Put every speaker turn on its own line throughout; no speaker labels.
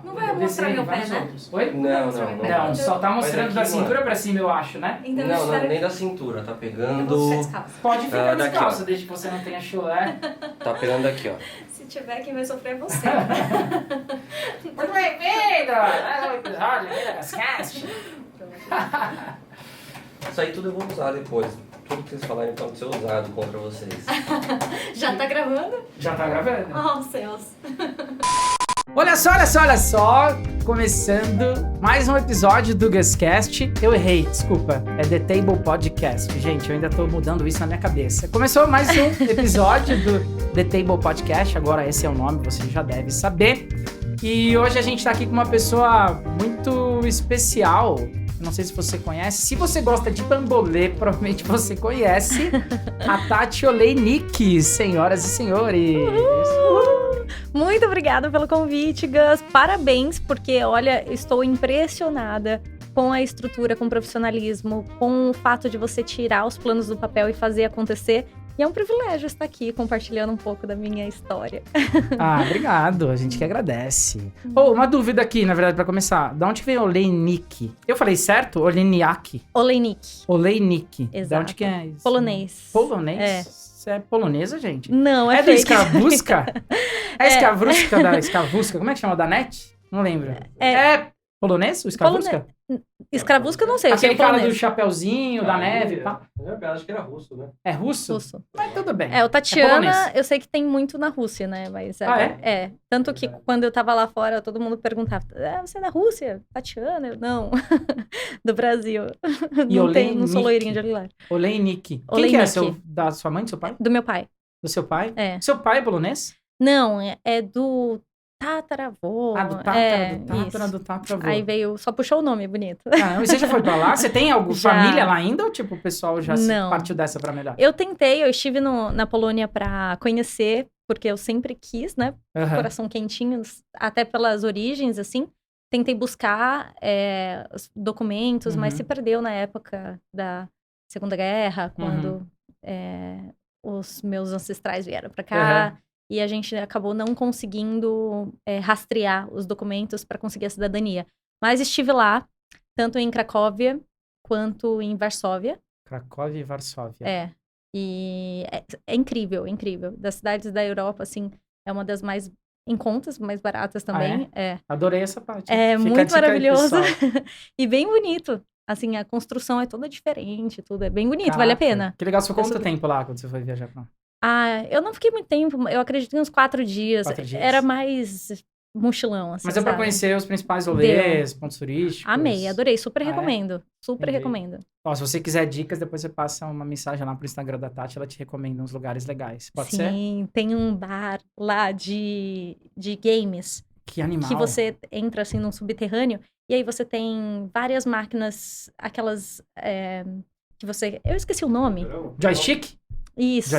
Não vai mostrar meu pé, né?
Oi?
Não.
Não, só tá mostrando da cintura pra cima, eu acho, né?
Então,
Não, nem da cintura, tá pegando...
Eu vou ficar descalço.
Pode ficar
daqui,
descalço,
ó.
desde que você não tenha chulé.
Tá pegando aqui, ó.
Se tiver, quem vai sofrer é você.
Muito bem-vindo! Mais um episódio aqui da Gascast.
Isso aí tudo eu vou usar depois. Tudo que vocês falarem pode ser usado contra vocês.
Já tá gravando?
Já tá gravando.
Oh, céus.
Olha só! Começando mais um episódio do Gascast. Eu errei, desculpa. É The Table Podcast. Gente, eu ainda tô mudando isso na minha cabeça. Começou mais um episódio do The Table Podcast. Agora esse é o nome, você já deve saber. E hoje a gente tá aqui com uma pessoa muito especial. Não sei se você conhece. Se você gosta de bambolê, provavelmente você conhece a Tati Oleinik, senhoras e senhores.
Uhul. Muito obrigada pelo convite, Gus. Parabéns, porque, olha, estou impressionada com a estrutura, com o profissionalismo, com o fato de você tirar os planos do papel e fazer acontecer. E é um privilégio estar aqui compartilhando um pouco da minha história.
Ah, obrigado. A gente que agradece. Uma dúvida aqui, na verdade, pra começar. Da onde que veio Oleinik? Eu falei certo? Oleinik.
Oleinik.
Da onde que é isso?
Polonês.
Polonês?
É.
Você é polonesa, gente?
Não, é
do
fake.
Escravusca? É Escravusca da Escravusca? Como é que chama? Da NET? Não lembro. É polonês? O Escravusca?
Escravusca, eu não sei.
Aquele
eu sei
cara
polonês.
do chapeuzinho, da neve e tal.
Eu acho que era russo, né?
É russo?
Russo.
Mas tudo bem.
O Tatiana,
polonês.
eu sei que tem muito na Rússia, né? Mas
é?
Tanto que quando eu tava lá fora, todo mundo perguntava: você é da Rússia? Tatiana? Eu, não. Do Brasil.
E
não sou loirinha de Olilar.
Oleinik. Quem que é? Da sua mãe, do seu pai?
Do meu pai.
Do seu pai?
É.
Seu pai é polonês?
Não, é do tataravô.
Do tataravô.
Aí veio, só puxou o nome, bonito.
Ah, e você já foi pra lá? Você tem alguma
Já.
família lá ainda? Ou tipo, o pessoal já
Não.
partiu dessa pra melhor?
Eu estive na Polônia pra conhecer, porque eu sempre quis, né?
Aham.
Coração quentinho, até pelas origens, assim. Tentei buscar os documentos, mas se perdeu na época da Segunda Guerra, quando os meus ancestrais vieram pra cá. E a gente acabou não conseguindo rastrear os documentos para conseguir a cidadania. Mas estive lá, tanto em Cracóvia quanto em Varsóvia.
Cracóvia e Varsóvia.
E é incrível, incrível. Das cidades da Europa, assim, é uma das mais em contas, mais baratas também.
Adorei essa parte.
É
Fica
muito maravilhoso.
Aí,
e bem bonito. Assim, a construção é toda diferente, tudo é bem bonito,
Caraca,
vale a pena.
Que legal. Você ficou quanto tempo lá quando você foi viajar pra lá?
Eu não fiquei muito tempo, eu acredito em uns 4 dias.
4 dias.
Era mais mochilão, assim,
Mas é pra conhecer os principais rolês, pontos turísticos.
Amei, adorei, super recomendo.
Entendi.
Recomendo.
Ó, se você quiser dicas, depois você passa uma mensagem lá pro Instagram da Tati, ela te recomenda uns lugares legais. Pode ser?
Sim, tem um bar lá de games.
Que animal.
Que você entra, assim, num subterrâneo, e aí você tem várias máquinas, aquelas que você... Eu esqueci o nome.
Joystick?
Isso.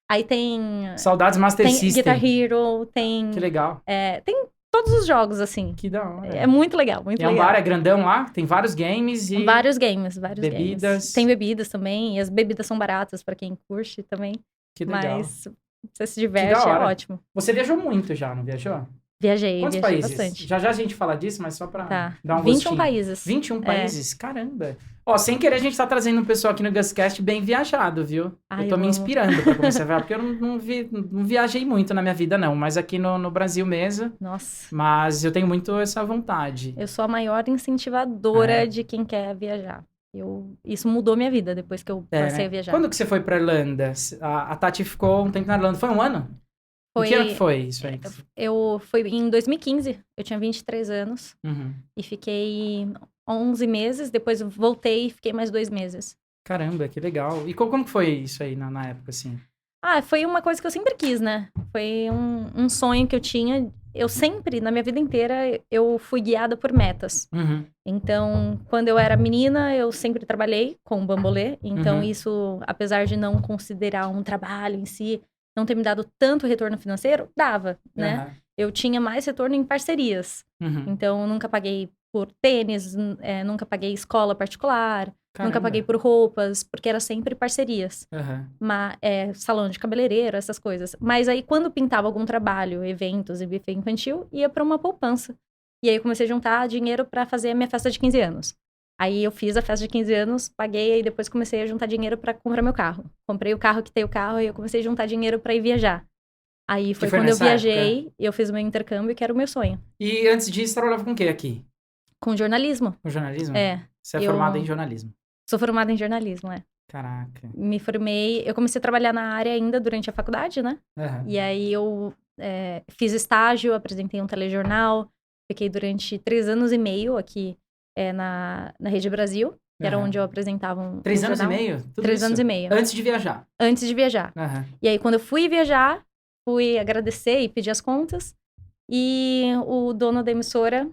Aí tem...
Saudades Master
tem
System.
Guitar Hero, tem...
Que legal.
Tem todos os jogos, assim.
Que da hora.
É muito legal, muito legal.
É um bar, é grandão lá, tem vários games e...
Vários games.
Bebidas.
Tem bebidas também, e as bebidas são baratas pra quem curte também.
Que legal.
Mas você se diverte, é ótimo.
Você viajou muito já, não viajou?
Viajei
países?
Bastante.
Já a gente fala disso, mas só pra dar um
21
gostinho.
países.
21 países? Caramba. Ó, sem querer a gente tá trazendo um pessoal aqui no Gascast bem viajado, viu? Eu tô me inspirando pra começar a viajar, porque eu não viajei muito na minha vida, não. Mas aqui no Brasil mesmo.
Nossa.
Mas eu tenho muito essa vontade.
Eu sou a maior incentivadora de quem quer viajar. Isso mudou minha vida depois que eu comecei a viajar.
Quando que você foi pra Irlanda? A Tati ficou um tempo na Irlanda. Foi um ano? Que ano que foi isso aí?
Foi em 2015. Eu tinha 23 anos. E fiquei 11 meses. Depois voltei e fiquei mais 2 meses.
Caramba, que legal. E como que foi isso aí na época, assim?
Foi uma coisa que eu sempre quis, né? Foi um sonho que eu tinha. Eu sempre, na minha vida inteira, eu fui guiada por metas. Então, quando eu era menina, eu sempre trabalhei com bambolê. Então, isso, apesar de não considerar um trabalho em si, não ter me dado tanto retorno financeiro, dava, né? Eu tinha mais retorno em parcerias. Então, eu nunca paguei por tênis, nunca paguei escola particular.
Caramba.
Nunca paguei por roupas, porque era sempre parcerias.
Aham.
Salão de cabeleireiro, essas coisas. Mas aí, quando pintava algum trabalho, eventos e buffet infantil, ia pra uma poupança. E aí, eu comecei a juntar dinheiro pra fazer a minha festa de 15 anos. Aí, eu fiz a festa de 15 anos, paguei, e depois comecei a juntar dinheiro pra comprar meu carro. Comprei o carro, quitei o carro, e eu comecei a juntar dinheiro pra ir viajar. Aí, foi quando eu
nessa
viajei, eu fiz o meu intercâmbio, que era o meu sonho.
E antes disso, trabalhava com o quê aqui?
Com jornalismo.
Com jornalismo?
É.
Você é formada em jornalismo?
Sou formada em jornalismo,
Caraca.
Me formei, eu comecei a trabalhar na área ainda durante a faculdade, né?
Aham.
E aí eu fiz estágio, apresentei um telejornal, fiquei durante 3 anos e meio aqui na Rede Brasil, que era
Aham.
onde eu apresentava um
3 anos
jornal.
e meio? Tudo
3
isso?
anos e meio.
Antes de viajar?
Antes de viajar.
Aham.
E aí, quando eu fui viajar, fui agradecer e pedir as contas. E o dono da emissora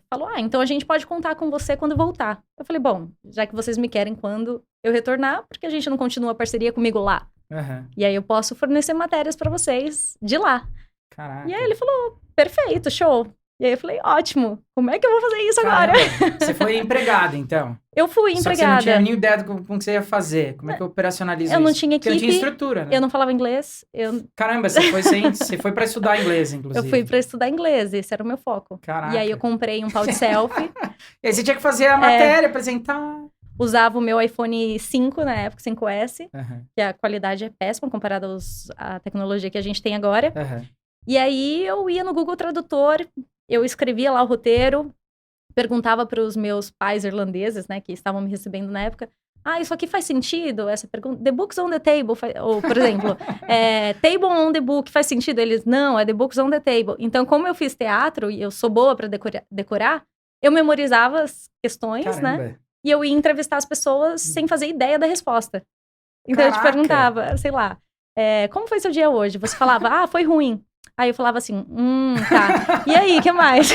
falou, então a gente pode contar com você quando voltar. Eu falei, bom, já que vocês me querem quando eu retornar, porque a gente não continua a parceria comigo lá?
Aham.
E aí eu posso fornecer matérias pra vocês de lá.
Caraca.
E aí ele falou, perfeito, show. E aí eu falei, ótimo, como é que eu vou fazer isso agora?
Caramba. Você foi empregada, então?
Eu fui
Só que
empregada.
você não tinha nenhuma ideia do como que você ia fazer. Como é que eu operacionalizo
Eu não
isso?
tinha
Porque não tinha
equipe,
estrutura, né?
Eu não falava inglês.
Caramba, você foi pra estudar inglês, inclusive.
Eu fui pra estudar inglês, esse era o meu foco.
Caraca.
E aí eu comprei um pau de selfie,
E aí você tinha que fazer a matéria, apresentar.
usava o meu iPhone 5 na época, 5S,
Aham,
que a qualidade é péssima comparada à tecnologia que a gente tem agora.
aham.
E aí eu ia no Google Tradutor, eu escrevia lá o roteiro, perguntava para os meus pais irlandeses, né, que estavam me recebendo na época, isso aqui faz sentido? Essa pergunta, the books on the table, ou por exemplo, table on the book, faz sentido? Eles, não, é the books on the table. Então, como eu fiz teatro e eu sou boa para decorar, eu memorizava as questões, né,
Caramba.
e eu ia entrevistar as pessoas sem fazer ideia da resposta. Então, eu te
Caraca.
perguntava, sei lá, como foi seu dia hoje? Você falava, foi ruim. Aí eu falava assim, tá. E aí, o que mais?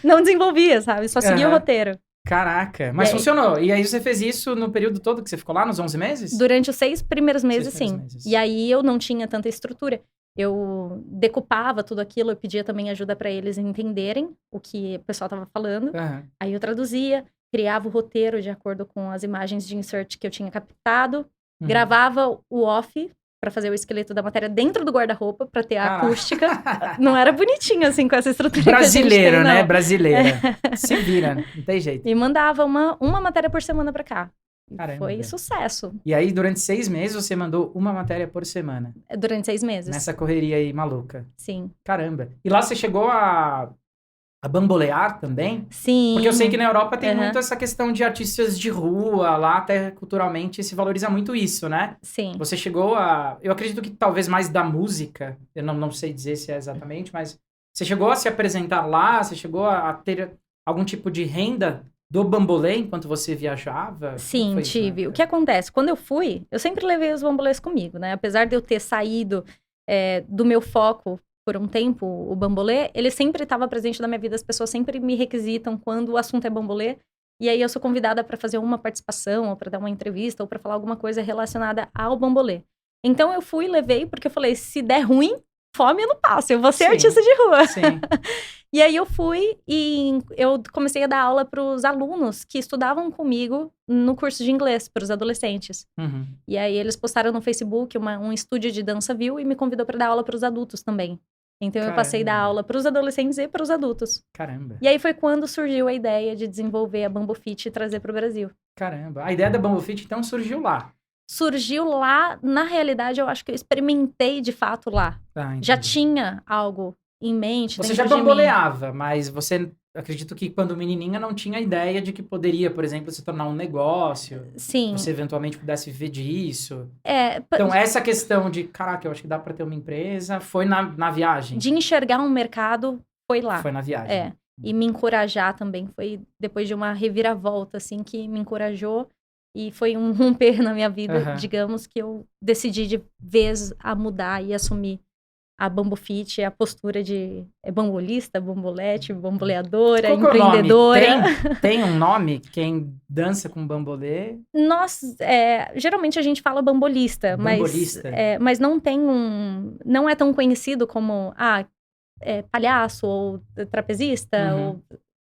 Não desenvolvia, sabe? Só seguia o roteiro.
Caraca. Mas
E aí?
funcionou. E aí você fez isso no período todo que você ficou lá, nos 11 meses?
Durante os 6 primeiros meses,
6 primeiros
sim.
meses.
E aí eu não tinha tanta estrutura. Eu decupava tudo aquilo, eu pedia também ajuda para eles entenderem o que o pessoal tava falando.
Aham.
Aí eu traduzia, criava o roteiro de acordo com as imagens de insert que eu tinha captado, gravava o off pra fazer o esqueleto da matéria dentro do guarda-roupa, pra ter a
Caraca.
acústica. Não era bonitinho, assim, com essa estrutura que a gente
Brasileiro,
tem, não.
né? Brasileira. Se vira, não tem jeito.
E mandava uma matéria por semana pra cá. E
Caramba.
foi sucesso.
E aí, durante 6 meses, você mandou uma matéria por semana.
Durante 6 meses.
Nessa correria aí maluca.
Sim.
Caramba. E lá você chegou a bambolear também?
Sim.
Porque eu sei que na Europa tem
Aham.
muito essa questão de artistas de rua, lá até culturalmente se valoriza muito isso, né?
Sim.
Você chegou a... Eu acredito que talvez mais da música, eu não sei dizer se é exatamente, mas você chegou a se apresentar lá? Você chegou a ter algum tipo de renda do bambolê enquanto você viajava? Como
Sim,
foi isso,
tive.
né?
O que acontece? Quando eu fui, eu sempre levei os bambolês comigo, né? Apesar de eu ter saído do meu foco por um tempo, o bambolê, ele sempre estava presente na minha vida. As pessoas sempre me requisitam quando o assunto é bambolê. E aí eu sou convidada para fazer uma participação, ou para dar uma entrevista, ou para falar alguma coisa relacionada ao bambolê. Então eu fui e levei, porque eu falei, se der ruim, fome eu não passo, eu vou ser
Sim.
artista de rua.
Sim.
E aí eu fui e eu comecei a dar aula para os alunos que estudavam comigo no curso de inglês, para os adolescentes.
Uhum.
E aí eles postaram no Facebook um estúdio de dança viu e me convidou para dar aula para os adultos também. Então eu passei a dar
Caramba.
aula para os adolescentes e para os adultos.
Caramba.
E aí foi quando surgiu a ideia de desenvolver a Bambo Fit e trazer para o Brasil.
Caramba. A ideia da Bambo Fit, então, surgiu lá.
Surgiu lá, na realidade, eu acho que eu experimentei de fato lá.
Tá,
Já
entendi.
tinha algo em mente
Você
dentro
já
de mim.
bamboleava, mas você, acredito que quando menininha não tinha ideia de que poderia, por exemplo, se tornar um negócio.
Sim.
Você eventualmente pudesse viver disso.
É,
Então, essa questão de, caraca, eu acho que dá pra ter uma empresa, foi na viagem.
de enxergar um mercado, foi lá.
Foi na viagem.
É. E me encorajar também. Foi depois de uma reviravolta, assim, que me encorajou. E foi um romper na minha vida,
Aham.
digamos, que eu decidi de vez a mudar e assumir a Bambo Fit, a postura de bambolista, bambolete, bamboleadora,
Qual que é o nome?
empreendedora.
Tem um nome? Quem dança com bambolê?
Nós, geralmente a gente fala bambolista,
Bambolista.
mas não tem não é tão conhecido como, palhaço, ou trapezista,
Uhum.
ou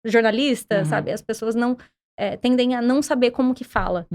jornalista,
Uhum.
sabe? As pessoas não tendem a não saber como que fala.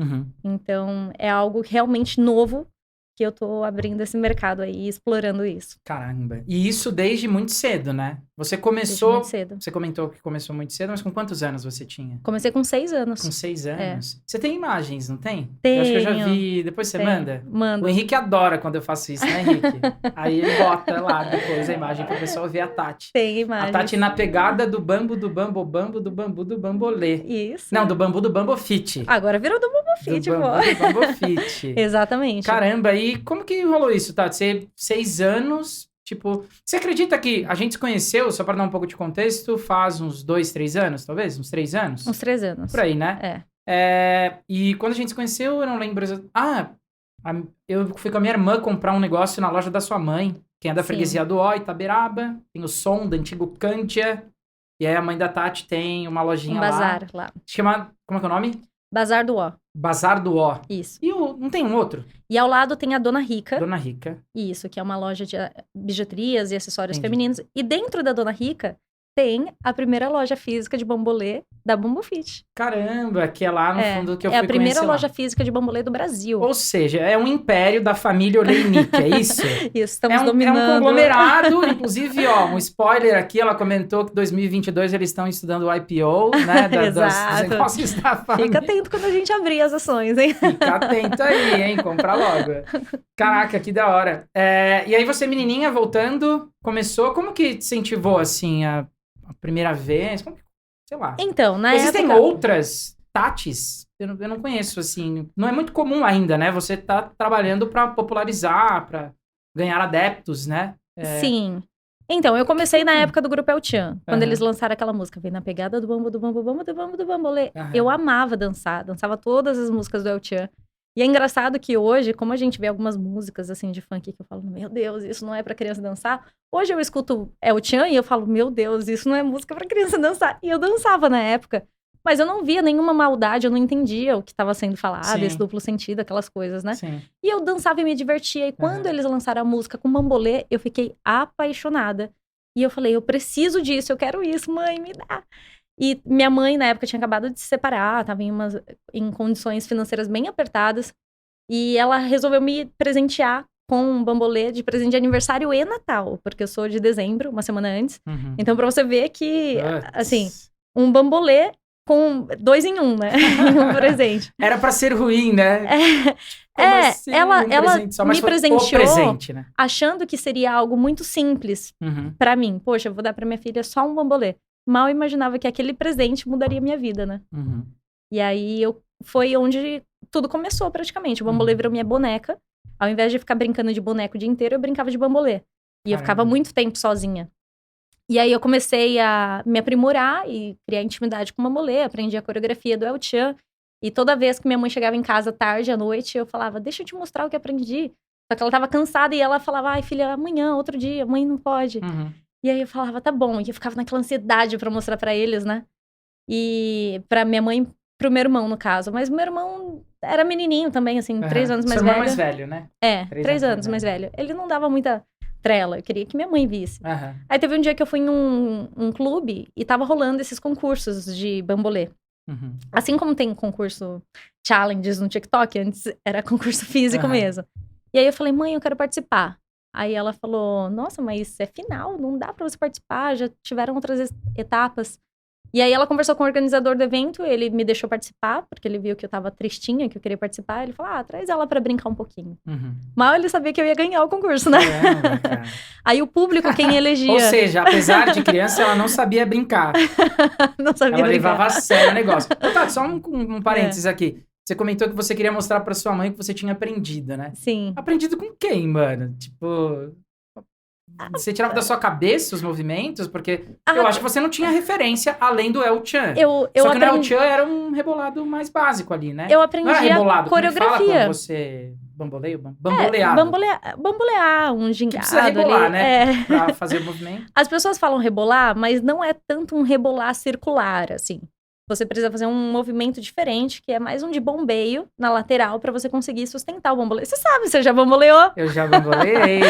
Então, é algo realmente novo que eu tô abrindo esse mercado aí, explorando isso.
Caramba. E isso desde muito cedo, né? Você começou...
Desde muito cedo.
Você comentou que começou muito cedo, mas com quantos anos você tinha?
Comecei com 6 anos.
Com 6 anos? Você tem imagens, não tem?
Tenho.
Eu acho que eu já vi. Depois você manda?
Manda.
O Henrique adora quando eu faço isso, né, Henrique? Aí ele bota lá depois a imagem pro pessoal ver a Tati.
Tem imagem.
A Tati na pegada do bambu, do bambobambo, do bambu, do bambolê.
Isso.
Não, do bambu, do bambofit.
Agora virou do Bambofit,
do
pô.
bambu, do bambofit.
Exatamente.
Caramba, e como que rolou isso, Tati? Você, 6 anos, tipo... Você acredita que a gente se conheceu, só para dar um pouco de contexto, faz uns 2, 3 anos, talvez? Uns 3 anos?
Uns 3 anos.
Por aí, né? E quando a gente se conheceu, eu não lembro... eu fui com a minha irmã comprar um negócio na loja da sua mãe, que é da freguesia do Ó, Itaberaba. Tem o som do antigo Cântia. E aí a mãe da Tati tem uma lojinha lá.
Um bazar lá.
Chama... Como é que é o nome?
Bazar do Ó.
Bazar do Ó.
Isso.
E não tem um outro?
E ao lado tem a Dona Rica.
Dona Rica.
Isso, que é uma loja de bijuterias e acessórios
Entendi.
femininos. E dentro da Dona Rica tem a primeira loja física de bambolê da Bambofit.
Caramba, que é lá no fundo que eu fui
É a primeira
conhecer lá.
loja física de bambolê do Brasil.
Ou seja, é um império da família Oleinick, é isso?
Isso, estamos
É um
dominando.
conglomerado, inclusive, ó, um spoiler aqui, ela comentou que 2022 eles estão estudando o IPO, né, dos
Exato.
negócios da família.
Fica atento quando a gente abrir as ações, hein?
Fica atento aí, hein, compra logo. Caraca, que da hora. E aí você, menininha, voltando, começou, como que te incentivou, assim, a primeira vez? Como que, sei lá.
Então, na
Existem
época...
outras Tatis? Eu não conheço, assim. Não é muito comum ainda, né? Você tá trabalhando pra popularizar, pra ganhar adeptos, né?
Sim. Então, eu comecei na época do Grupo El Chan, quando
Aham.
eles lançaram aquela música, Vem na pegada do bambu, do bambu, bambu, do bambu, do bambolê.
Aham.
Eu amava dançar, dançava todas as músicas do El Chan. E é engraçado que hoje, como a gente vê algumas músicas, assim, de funk que eu falo, meu Deus, isso não é pra criança dançar. Hoje eu escuto El Chan e eu falo, meu Deus, isso não é música pra criança dançar. E eu dançava na época, mas eu não via nenhuma maldade, eu não entendia o que estava sendo falado,
Sim.
esse duplo sentido, aquelas coisas, né?
Sim.
E eu dançava e me divertia. E quando
Aham.
eles lançaram a música com bambolê, eu fiquei apaixonada. E eu falei, eu preciso disso, eu quero isso, mãe, me dá. E minha mãe, na época, tinha acabado de se separar, tava em condições financeiras bem apertadas. E ela resolveu me presentear com um bambolê de presente de aniversário e Natal, porque eu sou de dezembro, uma semana antes.
Uhum.
Então, pra você ver que,
Puts.
assim, um bambolê com 2 em 1, né? Um presente.
Era pra ser ruim, né? Como assim,
ela
presente só? Mas
me
foi
presenteou
o presente, né?
achando que seria algo muito simples
Uhum.
pra mim. Poxa, eu vou dar pra minha filha só um bambolê. Mal imaginava que aquele presente mudaria minha vida, né?
Uhum.
E aí foi onde tudo começou praticamente. O bambolê virou minha boneca. Ao invés de ficar brincando de boneco o dia inteiro, eu brincava de bambolê. E eu ficava
Caramba.
muito tempo sozinha. E aí eu comecei a me aprimorar e criar intimidade com o bambolê. Aprendi a coreografia do El Chan. E toda vez que minha mãe chegava em casa tarde, à noite, eu falava, deixa eu te mostrar o que aprendi. Só que ela tava cansada e ela falava, ai filha, amanhã, outro dia, mãe não pode.
Uhum.
E aí eu falava, tá bom. E eu ficava naquela ansiedade pra mostrar pra eles, né? E pra minha mãe, pro meu irmão, no caso. Mas meu irmão era menininho também, assim, 3 anos mais
Seu irmão
velho.
é mais velho, né?
3
3
anos mais velho. Ele não dava muita trela, eu queria que minha mãe visse.
Aham.
Aí teve um dia que eu fui em um clube e tava rolando esses concursos de bambolê.
Uhum.
Assim como tem concurso challenges no TikTok, antes era concurso físico
Aham.
mesmo. E aí eu falei, mãe, eu quero participar. Aí ela falou, nossa, mas é final, não dá pra você participar, já tiveram outras etapas. E aí ela conversou com o organizador do evento, ele me deixou participar, porque ele viu que eu tava tristinha, que eu queria participar. Ele falou, traz ela pra brincar um pouquinho.
Uhum.
Mal ele sabia que eu ia ganhar o concurso, né?
Caramba, cara.
Aí o público, quem elegia...
Ou seja, apesar de criança, ela não sabia brincar.
não sabia
Ela
brincar.
levava a sério o negócio. Tá, só um parênteses aqui. Você comentou que você queria mostrar pra sua mãe que você tinha aprendido, né?
Sim.
Aprendido com quem, mano? Tipo... Você tirava da sua cabeça os movimentos? Porque eu acho que você não tinha referência além do El Chan.
Eu
Só que no El
aprendi,
Chan era um rebolado mais básico ali, né?
eu aprendi
Não era
a
rebolado, como é que fala
coreografia.
quando você bamboleia? Bamboleado.
Bambolear, um gingado
precisa rebolar,
ali.
né? Pra fazer o movimento.
As pessoas falam rebolar, mas não é tanto um rebolar circular, assim. você precisa fazer um movimento diferente, que é mais um de bombeio na lateral pra você conseguir sustentar o bambolê. Você sabe, você já bamboleou?
Eu já bamboleei.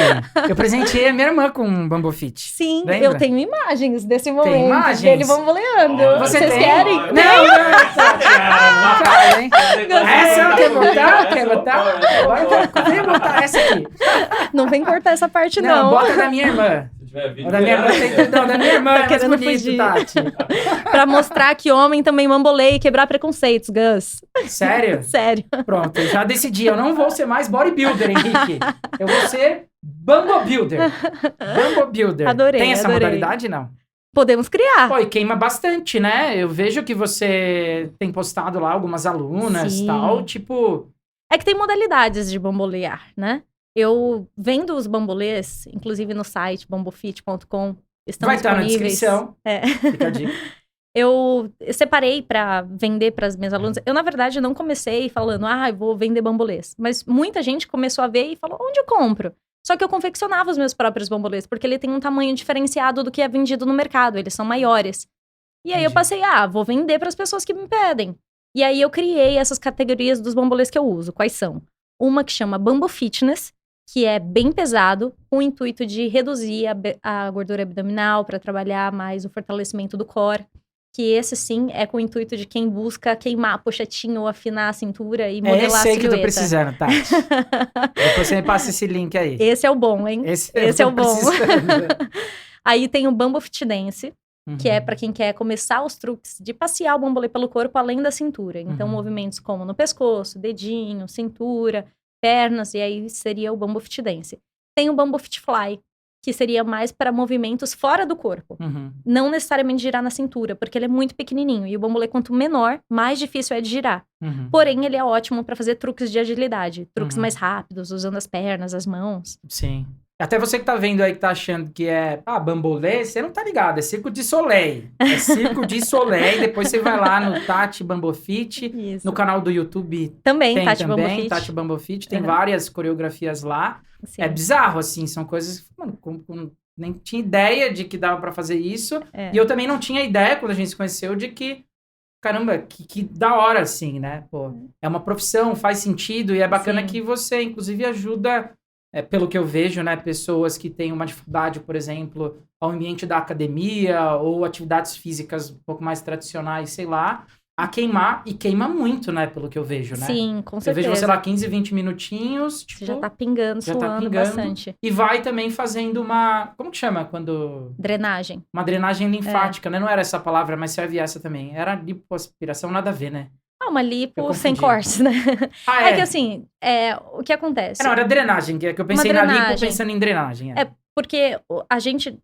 Eu presenteei a minha irmã com um Bambofit.
Sim,
Lembra?
eu tenho imagens desse momento
imagens?
dele bamboleando.
Oh,
você
Vocês
tem?
querem?
Não, cara, hein? Essa quer botar? Quer botar? Vem botar essa aqui.
Não vem cortar essa parte,
Não,
não.
bota da minha irmã.
Se tiver vídeo,
Da minha irmã, não, da minha irmã
Tá
é mais
querendo
bonito,
fugir.
Tati.
Pra mostrar que homem também bamboleia e quebrar preconceitos, Gus.
Sério?
Sério.
Pronto, eu já decidi. Eu não vou ser mais bodybuilder, Henrique. Eu vou ser bambobuilder. Bambobuilder.
Adorei,
Tem essa
adorei.
modalidade, não?
Podemos criar.
Pô, e queima bastante, né? Eu vejo que você tem postado lá algumas alunas e
Sim.
tal. Tipo,
É que tem modalidades de bambolear, né? Eu vendo os bambolês, inclusive no site bambofit.com, estão
vai estar na
disponíveis.
descrição.
É.
Fica a dica.
Eu separei pra vender para as minhas alunas. Eu, na verdade, não comecei falando, eu vou vender bambolês. Mas muita gente começou a ver e falou, onde eu compro? Só que eu confeccionava os meus próprios bambolês, porque ele tem um tamanho diferenciado do que é vendido no mercado. Eles são maiores. E aí eu
Entendi.
passei, vou vender para as pessoas que me pedem. E aí eu criei essas categorias dos bambolês que eu uso. Quais são? Uma que chama Bambo Fitness, que é bem pesado, com o intuito de reduzir a gordura abdominal para trabalhar mais o fortalecimento do core. Que esse, sim, é com o intuito de quem busca queimar a pochetinha ou afinar a cintura e modelar
Esse
a
aí que eu
silhueta.
tô precisando, Tati. Depois você me passa esse link aí.
Esse é o bom, hein?
Esse
é
eu
o
tô
bom.
precisando.
Aí tem o Bambo Fit Dance, que é
Uhum.
para quem quer começar os truques de passear o bambolê pelo corpo além da cintura. Então,
Uhum.
movimentos como no pescoço, dedinho, cintura, pernas, e aí seria o Bambo Fit Dance. Tem o Bambo Fit Fly, que seria mais para movimentos fora do corpo.
Uhum.
Não necessariamente girar na cintura, porque ele é muito pequenininho. E o bambolê, quanto menor, mais difícil é de girar.
Uhum.
Porém, ele é ótimo para fazer truques de agilidade. Truques
Uhum.
mais rápidos, usando as pernas, as mãos.
Sim. Até você que tá vendo aí, que tá achando que é, bambolê, você não tá ligado, é Circo de Soleil. É Circo de Soleil, depois você vai lá no Tati Bambofit,
Isso.
no canal do YouTube
Também,
tem
Tati
também,
Bambofit.
Tati Bambofit, tem
Uhum.
várias coreografias lá.
Sim.
É bizarro, assim, são coisas, mano, nem tinha ideia de que dava pra fazer isso.
É.
E eu também não tinha ideia, quando a gente se conheceu, de que, caramba, que da hora, assim, né? Pô, é uma profissão, faz sentido, e é bacana
Sim.
que você, inclusive, ajuda, pelo que eu vejo, né? Pessoas que têm uma dificuldade, por exemplo, ao ambiente da academia, ou atividades físicas um pouco mais tradicionais, sei lá, a queimar, e queima muito, né? Pelo que eu vejo, né?
Sim, com
Eu
certeza.
vejo você lá 15, 20 minutinhos, tipo,
Você já tá pingando,
já tá
suando
pingando.
bastante.
e vai também fazendo uma, como que chama quando...
Drenagem.
Uma drenagem linfática, né? Não era essa palavra, mas serve essa também. Era lipoaspiração, nada a ver, né?
Uma
Eu
lipo
confundi.
sem cortes, né?
Ah,
É que assim, o que acontece?
Não, era drenagem, que eu pensei
Uma
na lipo
drenagem.
pensando em drenagem.
É porque a gente,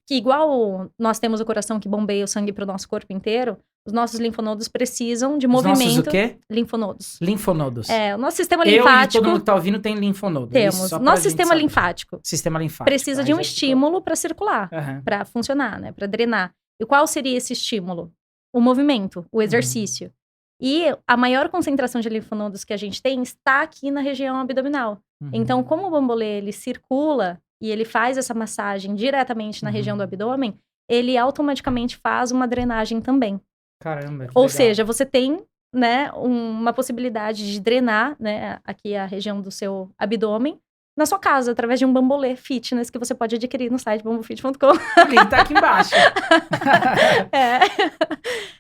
que igual nós temos o coração que bombeia o sangue pro nosso corpo inteiro, os nossos linfonodos precisam de
Os
movimento.
nossos o quê?
Linfonodos.
Linfonodos.
O nosso sistema
Eu e
linfático.
todo mundo que tá ouvindo tem linfonodo.
Temos.
Isso, só pra
Nosso
gente
sistema
saber.
linfático
Sistema linfático.
precisa de
Aí
um
já ficou.
estímulo para circular,
Aham.
para funcionar, né? Para drenar. E qual seria esse estímulo? O movimento, o exercício. E a maior concentração de linfonodos que a gente tem está aqui na região abdominal.
Uhum.
Então, como o bambolê ele circula e ele faz essa massagem diretamente na região do abdômen, ele automaticamente faz uma drenagem também.
Caramba, que
Ou
legal.
seja, você tem, né, uma possibilidade de drenar, né, aqui a região do seu abdômen na sua casa, através de um bambolê fitness que você pode adquirir no site bambofit.com.
O link tá aqui embaixo.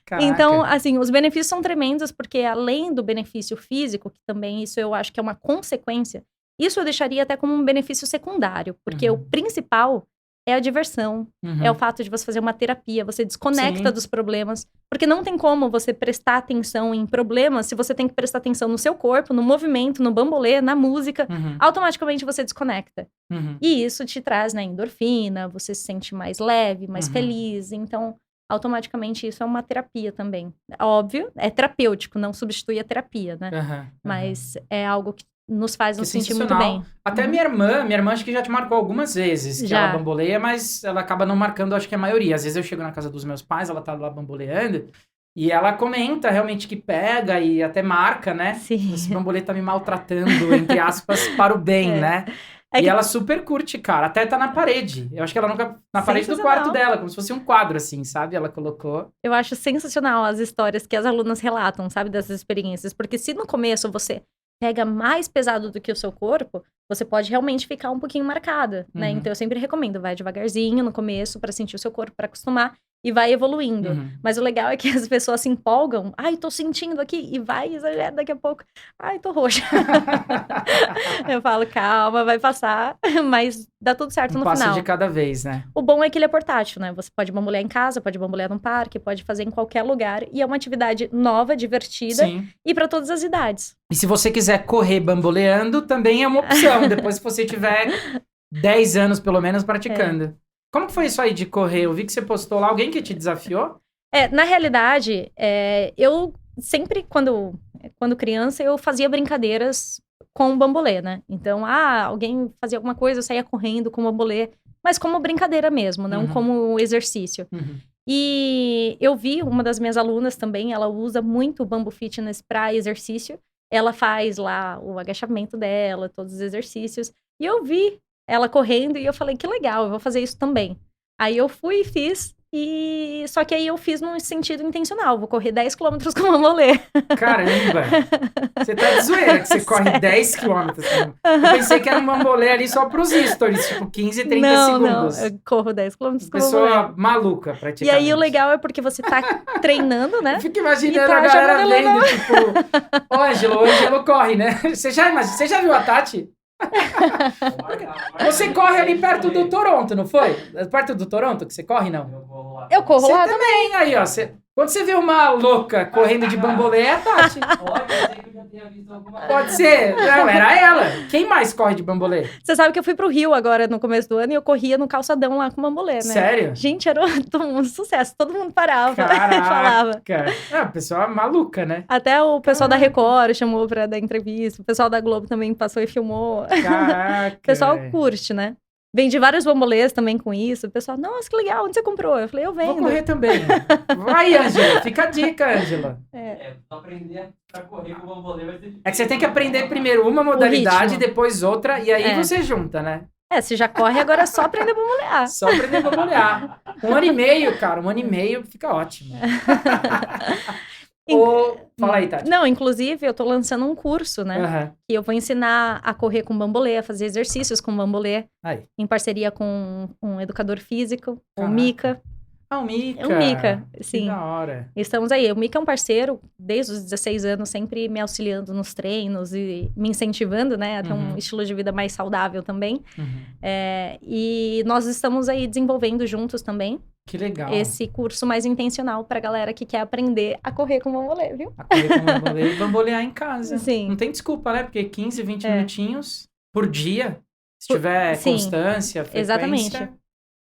Caraca.
Então, assim, os benefícios são tremendos, porque além do benefício físico, que também isso eu acho que é uma consequência, isso eu deixaria até como um benefício secundário, porque o principal é a diversão,
Uhum.
é o fato de você fazer uma terapia, você desconecta
Sim.
dos problemas, porque não tem como você prestar atenção em problemas se você tem que prestar atenção no seu corpo, no movimento, no bambolê, na música,
Uhum.
automaticamente você desconecta.
Uhum.
E isso te traz, né, endorfina, você se sente mais leve, mais
Uhum.
feliz, então automaticamente isso é uma terapia também. Óbvio, é terapêutico, não substitui a terapia, né?
Aham.
Mas é algo que nos faz
Que
nos sentir muito
sensacional.
bem.
Até minha irmã acho que já te marcou algumas vezes que
Já.
ela bamboleia, mas ela acaba não marcando, acho que a maioria. Às vezes eu chego na casa dos meus pais, ela tá lá bamboleando, e ela comenta realmente que pega e até marca, né?
Sim.
Esse bambolê tá me maltratando, entre aspas, para o bem,
É.
né? E ela super curte, cara. Até tá na parede. Eu acho que ela nunca... Na parede do quarto dela, como se fosse um quadro, assim, sabe? Ela colocou.
Eu acho sensacional as histórias que as alunas relatam, sabe? Dessas experiências. Porque se no começo você pega mais pesado do que o seu corpo, você pode realmente ficar um pouquinho marcada, né? Então eu sempre recomendo, vai devagarzinho no começo pra sentir o seu corpo, pra acostumar. E vai evoluindo. Mas o legal é que as pessoas se empolgam. Ai, tô sentindo aqui. E vai, exagera daqui a pouco. Ai, tô roxa. Eu falo, calma, vai passar. Mas dá tudo certo no final.
Um passo de cada vez, né?
O bom é que ele é portátil, né? Você pode bambolear em casa, pode bambolear no parque, pode fazer em qualquer lugar. E é uma atividade nova, divertida.
Sim.
E pra todas as idades.
E se você quiser correr bamboleando, também é uma opção. Depois que você tiver 10 anos, pelo menos, praticando. Como que foi isso aí de correr? Eu vi que você postou lá, alguém que te desafiou?
Na realidade, eu sempre, quando criança, eu fazia brincadeiras com o bambolê, né? Então, alguém fazia alguma coisa, eu saía correndo com o bambolê, mas como brincadeira mesmo, não como exercício. E eu vi uma das minhas alunas também, ela usa muito o Bambu Fitness para exercício. Ela faz lá o agachamento dela, todos os exercícios. E eu vi ela correndo e eu falei, que legal, eu vou fazer isso também. Aí eu fui e fiz, só que aí eu fiz num sentido intencional, vou correr 10 km com o bambolê.
Caramba! Você tá de zoeira que você corre 10 km. Eu pensei que era um bambolê ali só pros stories, tipo 15, 30 segundos.
Não, eu corro 10 km com o bambolê.
Pessoa maluca, praticamente.
E aí o legal é porque você tá treinando, né?
Eu fico imaginando a galera vendo, tipo, o Ângelo corre, né? Você já viu a Tati? Você corre ali perto do Toronto, não foi? Perto do Toronto que você corre, não?
Eu corro lá
também. Aí, ó. Quando você vê uma louca correndo de bambolê, é a Tati. Pode ser. Não, era ela. Quem mais corre de bambolê?
Você sabe que eu fui pro Rio agora, no começo do ano, e eu corria no calçadão lá com bambolê, né?
Sério?
Gente, era um sucesso. Todo mundo parava,
Caraca.
falava.
É, a pessoa maluca, né?
Até o pessoal da Record chamou pra dar entrevista. O pessoal da Globo também passou e filmou.
Caraca.
O pessoal curte, né? Vendi vários bambolês também com isso. O pessoal, nossa, que legal, onde você comprou? Eu falei, eu vendo.
Vou correr também. Vai, Ângela. Fica a dica, Ângela.
Aprender a correr com o bambolê vai ser difícil.
É que você tem que aprender primeiro uma modalidade, depois outra, e aí você junta, né?
Você já corre, agora é só aprender a bambolear.
Só aprender a bambolear. 1 ano e meio, cara. 1 ano e meio fica ótimo. Fala aí, Tati.
Não, inclusive, eu tô lançando um curso, né? Que eu vou ensinar a correr com bambolê, a fazer exercícios com bambolê. Em parceria com um educador físico, o Mika.
O Mika.
O Mika, sim.
Que da hora.
Estamos aí. O Mika é um parceiro, desde os 16 anos, sempre me auxiliando nos treinos e me incentivando, né? A ter um estilo de vida mais saudável também. E nós estamos aí desenvolvendo juntos também.
Que legal.
Esse curso mais intencional pra galera que quer aprender a correr com bambolê, viu?
A correr com bambolê e bambolear em casa.
Sim.
Não tem desculpa, né? Porque 15, 20 minutinhos por dia, se tiver constância, frequência,
exatamente.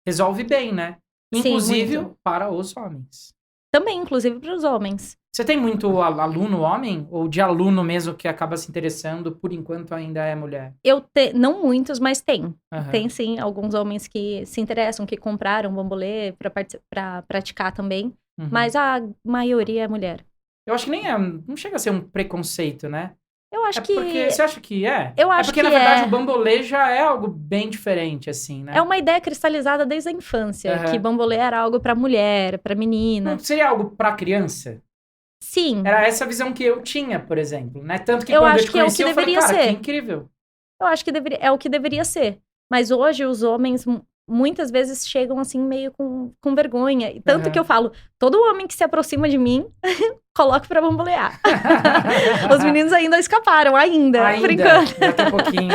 Resolve bem, né? Inclusive
Sim,
para os homens.
Também, inclusive para os homens.
Você tem muito aluno homem? Ou de aluno mesmo que acaba se interessando, por enquanto ainda é mulher?
Não muitos, mas tem. Tem sim alguns homens que se interessam, que compraram bambolê para praticar também. Mas a maioria é mulher.
Eu acho que não chega a ser um preconceito, né?
Eu acho que...
Porque, você acha que é?
Eu acho
porque, na verdade, o bambolê já é algo bem diferente, assim, né?
É uma ideia cristalizada desde a infância, que bambolê era algo pra mulher, pra menina.
Não seria algo pra criança?
Sim.
Era essa visão que eu tinha, por exemplo, né? Tanto que
eu
quando
acho
eu te
que
conheci,
é o que
eu falei,
deveria
cara,
ser.
que incrível.
Eu acho que é o que deveria ser. Mas hoje os homens... muitas vezes chegam assim meio com vergonha. E tanto que eu falo, todo homem que se aproxima de mim, coloque pra bambolear. Os meninos ainda escaparam, brincando.
Daqui a pouquinho.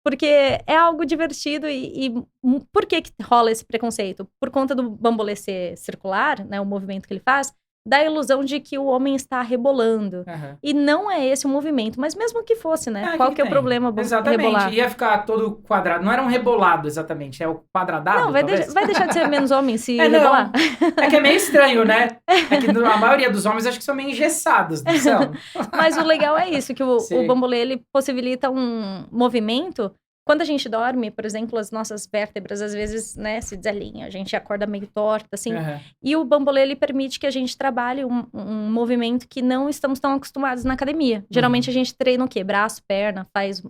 Porque é algo divertido e por que rola esse preconceito? Por conta do bambolê ser circular, né, o movimento que ele faz, dá a ilusão de que o homem está rebolando. E não é esse o movimento. Mas mesmo que fosse, né? Qual que é o problema rebolar?
Ia ficar todo quadrado. Não era um rebolado, exatamente. É o quadradado,
não, vai deixar de ser menos homem se rebolar.
É que é meio estranho, né? É que a maioria dos homens acho que são meio engessados, não são?
Mas o legal é isso, que o bambolê, ele possibilita um movimento. Quando a gente dorme, por exemplo, as nossas vértebras, às vezes, né, se desalinham, a gente acorda meio torta, assim. E o bambolê, ele permite que a gente trabalhe um movimento que não estamos tão acostumados na academia. Geralmente, a gente treina o quê? Braço, perna, faz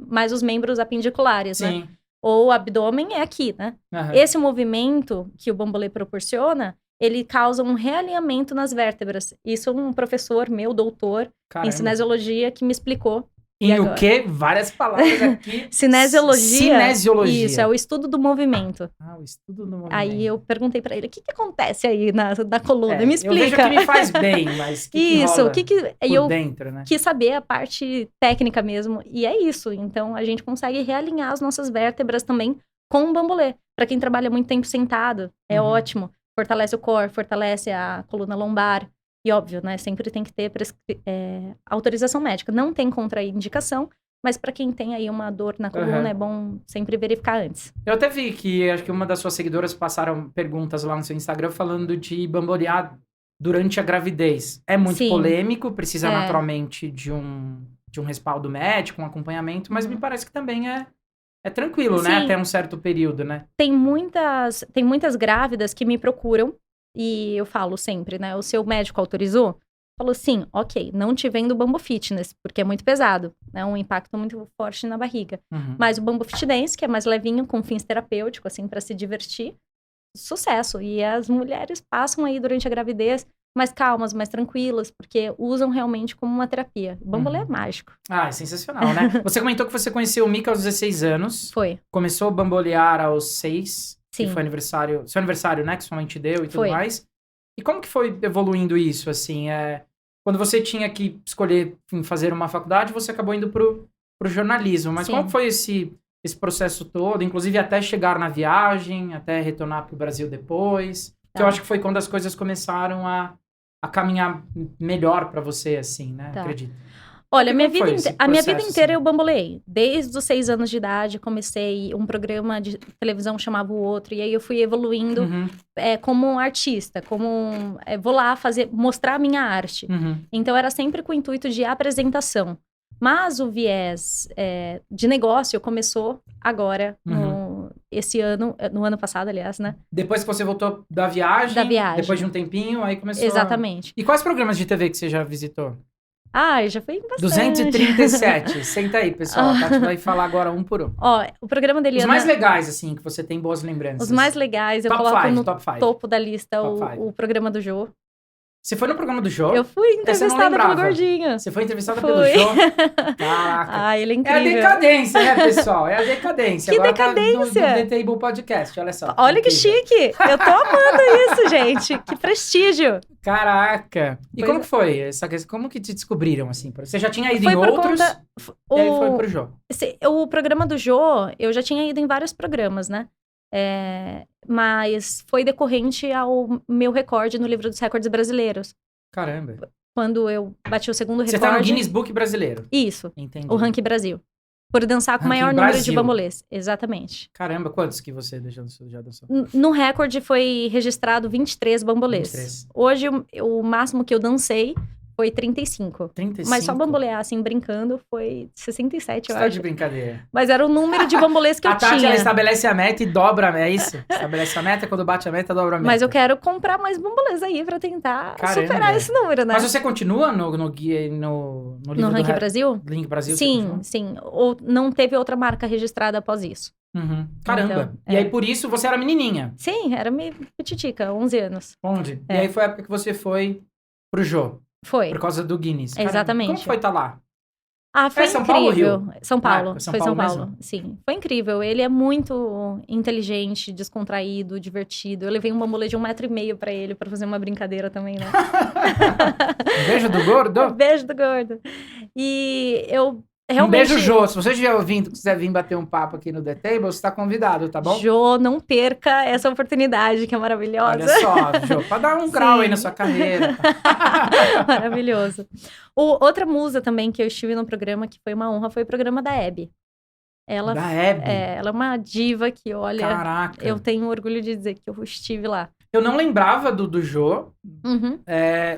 mais os membros apendiculares, né?
Sim.
Ou o abdômen é aqui, né?
Aham.
Esse movimento que o bambolê proporciona, ele causa um realinhamento nas vértebras. Isso um professor meu, doutor,
Caramba.
em cinesiologia, que me explicou. E
Em o
agora?
quê? Várias palavras aqui.
Cinesiologia.
Cinesiologia.
Isso, é o estudo do movimento.
Ah, o estudo do movimento.
Aí eu perguntei pra ele, o que acontece aí na coluna?
É,
Me
eu vejo
explica.
que me faz bem, mas o que
Isso,
rola
o que
por
eu
dentro, né?
quis saber a parte técnica mesmo. E é isso. Então, a gente consegue realinhar as nossas vértebras também com o bambolê. Pra quem trabalha muito tempo sentado, é
Uhum.
ótimo. Fortalece o core, fortalece a coluna lombar. E óbvio, né? Sempre tem que ter autorização médica. Não tem contraindicação, mas pra quem tem aí uma dor na coluna,
Uhum.
é bom sempre verificar antes.
Eu até vi que acho que uma das suas seguidoras passaram perguntas lá no seu Instagram falando de bambolear durante a gravidez. É muito
Sim.
polêmico, precisa
É.
naturalmente de um respaldo médico, um acompanhamento, mas me parece que também é tranquilo, né?
Sim.
Até um certo período, né?
Tem muitas grávidas que me procuram e eu falo sempre, né? O seu médico autorizou? Falou sim, ok, não te vendo Bambo Fitness, porque é muito pesado, né? Um impacto muito forte na barriga.
Uhum.
Mas o Bambo Fit Dance, que é mais levinho, com fins terapêuticos, assim, pra se divertir, sucesso. E as mulheres passam aí durante a gravidez mais calmas, mais tranquilas, porque usam realmente como uma terapia. O bambolê é mágico.
Ah, é sensacional, né? Você comentou que você conheceu o Mika aos 16 anos.
Foi.
Começou a bambolear aos 6, que
Sim.
foi seu aniversário, né? Que sua mãe te deu e tudo
Foi.
mais. E como que foi evoluindo isso, assim? Quando você tinha que escolher fazer uma faculdade, você acabou indo pro jornalismo. Mas
Sim.
como foi esse processo todo? Inclusive até chegar na viagem, até retornar pro Brasil depois. Que eu
Tá.
acho que foi quando as coisas começaram a caminhar melhor pra você, assim, né?
Tá.
Acredito.
Olha,
E
a minha
como foi
vida,
esse
a minha vida
processo,
inteira
assim?
eu bambolei. Desde os 6 anos de idade, comecei um programa de televisão chamava o Outro. E aí eu fui evoluindo
Uhum,
como um artista, vou lá mostrar a minha arte.
uhum.
Então era sempre com o intuito de apresentação. Mas o viés de negócio começou agora, esse ano, no ano passado, aliás, né?
Depois que você voltou da viagem,
Da viagem.
depois de um tempinho, aí começou
Exatamente.
E quais programas de TV que você já visitou?
Ah, eu já fui em bastante.
237. Senta aí, pessoal. A Tati vai falar agora um por um.
Ó, o programa da
Os
Eliana...
mais legais, assim, que você tem boas lembranças.
Os mais legais, eu
Top
coloco
five,
no
top five.
topo da lista
Top five.
o programa do Jô.
Você foi no programa do Jô?
Eu fui
Essa eu não
entrevistada pelo
lembrava.
Gordinho.
Você foi entrevistada
Fui.
pelo Jô? Caraca.
Ah, ele é
É a
incrível.
decadência, né, pessoal? É a decadência.
Que
Agora
decadência?
Tá do The Table Podcast, olha só.
Olha que
Incrível.
chique! Eu tô amando isso, gente. Que prestígio.
Caraca. E
Pois
como
é.
que foi essa questão? Como que te descobriram, assim? Você já tinha ido
Foi
em
por
outros,
conta...
e aí foi pro Jô.
O programa do Jô, eu já tinha ido em vários programas, né? Mas foi decorrente ao meu recorde no livro dos recordes brasileiros.
Caramba.
Quando eu bati o segundo
Você
recorde...
tá no Guinness Book brasileiro.
Isso,
Entendi.
o Ranking Brasil. Por dançar com o
Ranking
maior número
Brasil.
de bambolês. Exatamente.
Caramba, quantos que você já dançou?
No recorde foi registrado 23 bambolês.
23.
Hoje, o máximo que eu dancei foi 35.
35?
Mas só bambolear, assim, brincando, foi 67,
Você
eu
tá
acho.
de brincadeira.
Mas era o número de bambolês que eu
A Tati,
tinha.
ela estabelece a meta e dobra a meta, é isso? Estabelece a meta, quando bate a meta, dobra a meta.
Mas eu quero comprar mais bambolês aí pra tentar
Caramba.
superar esse número, né?
Mas você continua no livro
No
do
Ranking Brasil?
Link Brasil? você
Sim,
continua?
sim. Ou não teve outra marca registrada após isso.
Uhum. Caramba.
Então,
E aí, por isso, você era menininha.
Sim, era meio petitica, 11 anos.
Onde?
É.
E aí foi a época que você foi pro Jô,
Foi.
por causa do Guinness. Caramba,
Exatamente.
como foi estar lá?
Ah, foi
São Paulo ou
incrível.
Rio?
São Paulo.
Ah, São
Foi
Paulo
São Paulo.
mesmo?
Sim. Foi incrível. Ele é muito inteligente, descontraído, divertido. Eu levei um bambolê de 1,5 metro pra ele, pra fazer uma brincadeira também, né?
Um beijo do gordo?
Beijo do gordo. E eu realmente...
Um beijo, Jô. Se você estiver ouvindo, quiser vir bater um papo aqui no The Table, você tá convidado, tá bom?
Jô, não perca essa oportunidade, que é maravilhosa.
Olha só, Jô, pra dar um grau aí na sua carreira.
Maravilhoso. Outra musa também que eu estive no programa, que foi uma honra, foi o programa da Hebe. Ela,
Da Hebe.
ela é uma diva que, olha,
Caraca.
eu tenho orgulho de dizer que eu estive lá.
Eu não lembrava do Jô,
Uhum.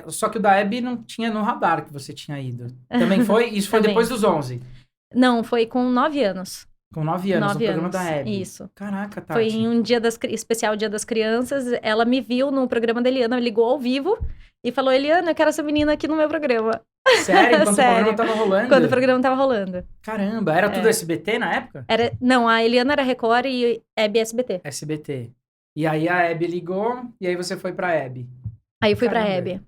só que o da Hebe não tinha no radar que você tinha ido. Também foi? Isso foi
Também.
depois dos 11.
Não, foi com 9 anos.
Com 9 anos,
9
no programa
anos.
da Hebe.
Isso.
Caraca, Tati.
Foi em um especial Dia das Crianças. Ela me viu no programa da Eliana, ligou ao vivo e falou: Eliana, eu quero essa menina aqui no meu programa.
Sério? Enquanto
Sério.
o programa tava rolando?
Quando o programa tava rolando.
Caramba, era tudo SBT na época?
Não, a Eliana era Record e Hebe SBT.
SBT. E aí a Hebe ligou, e aí você foi pra Hebe.
Aí eu fui pra
Caramba.
Hebe.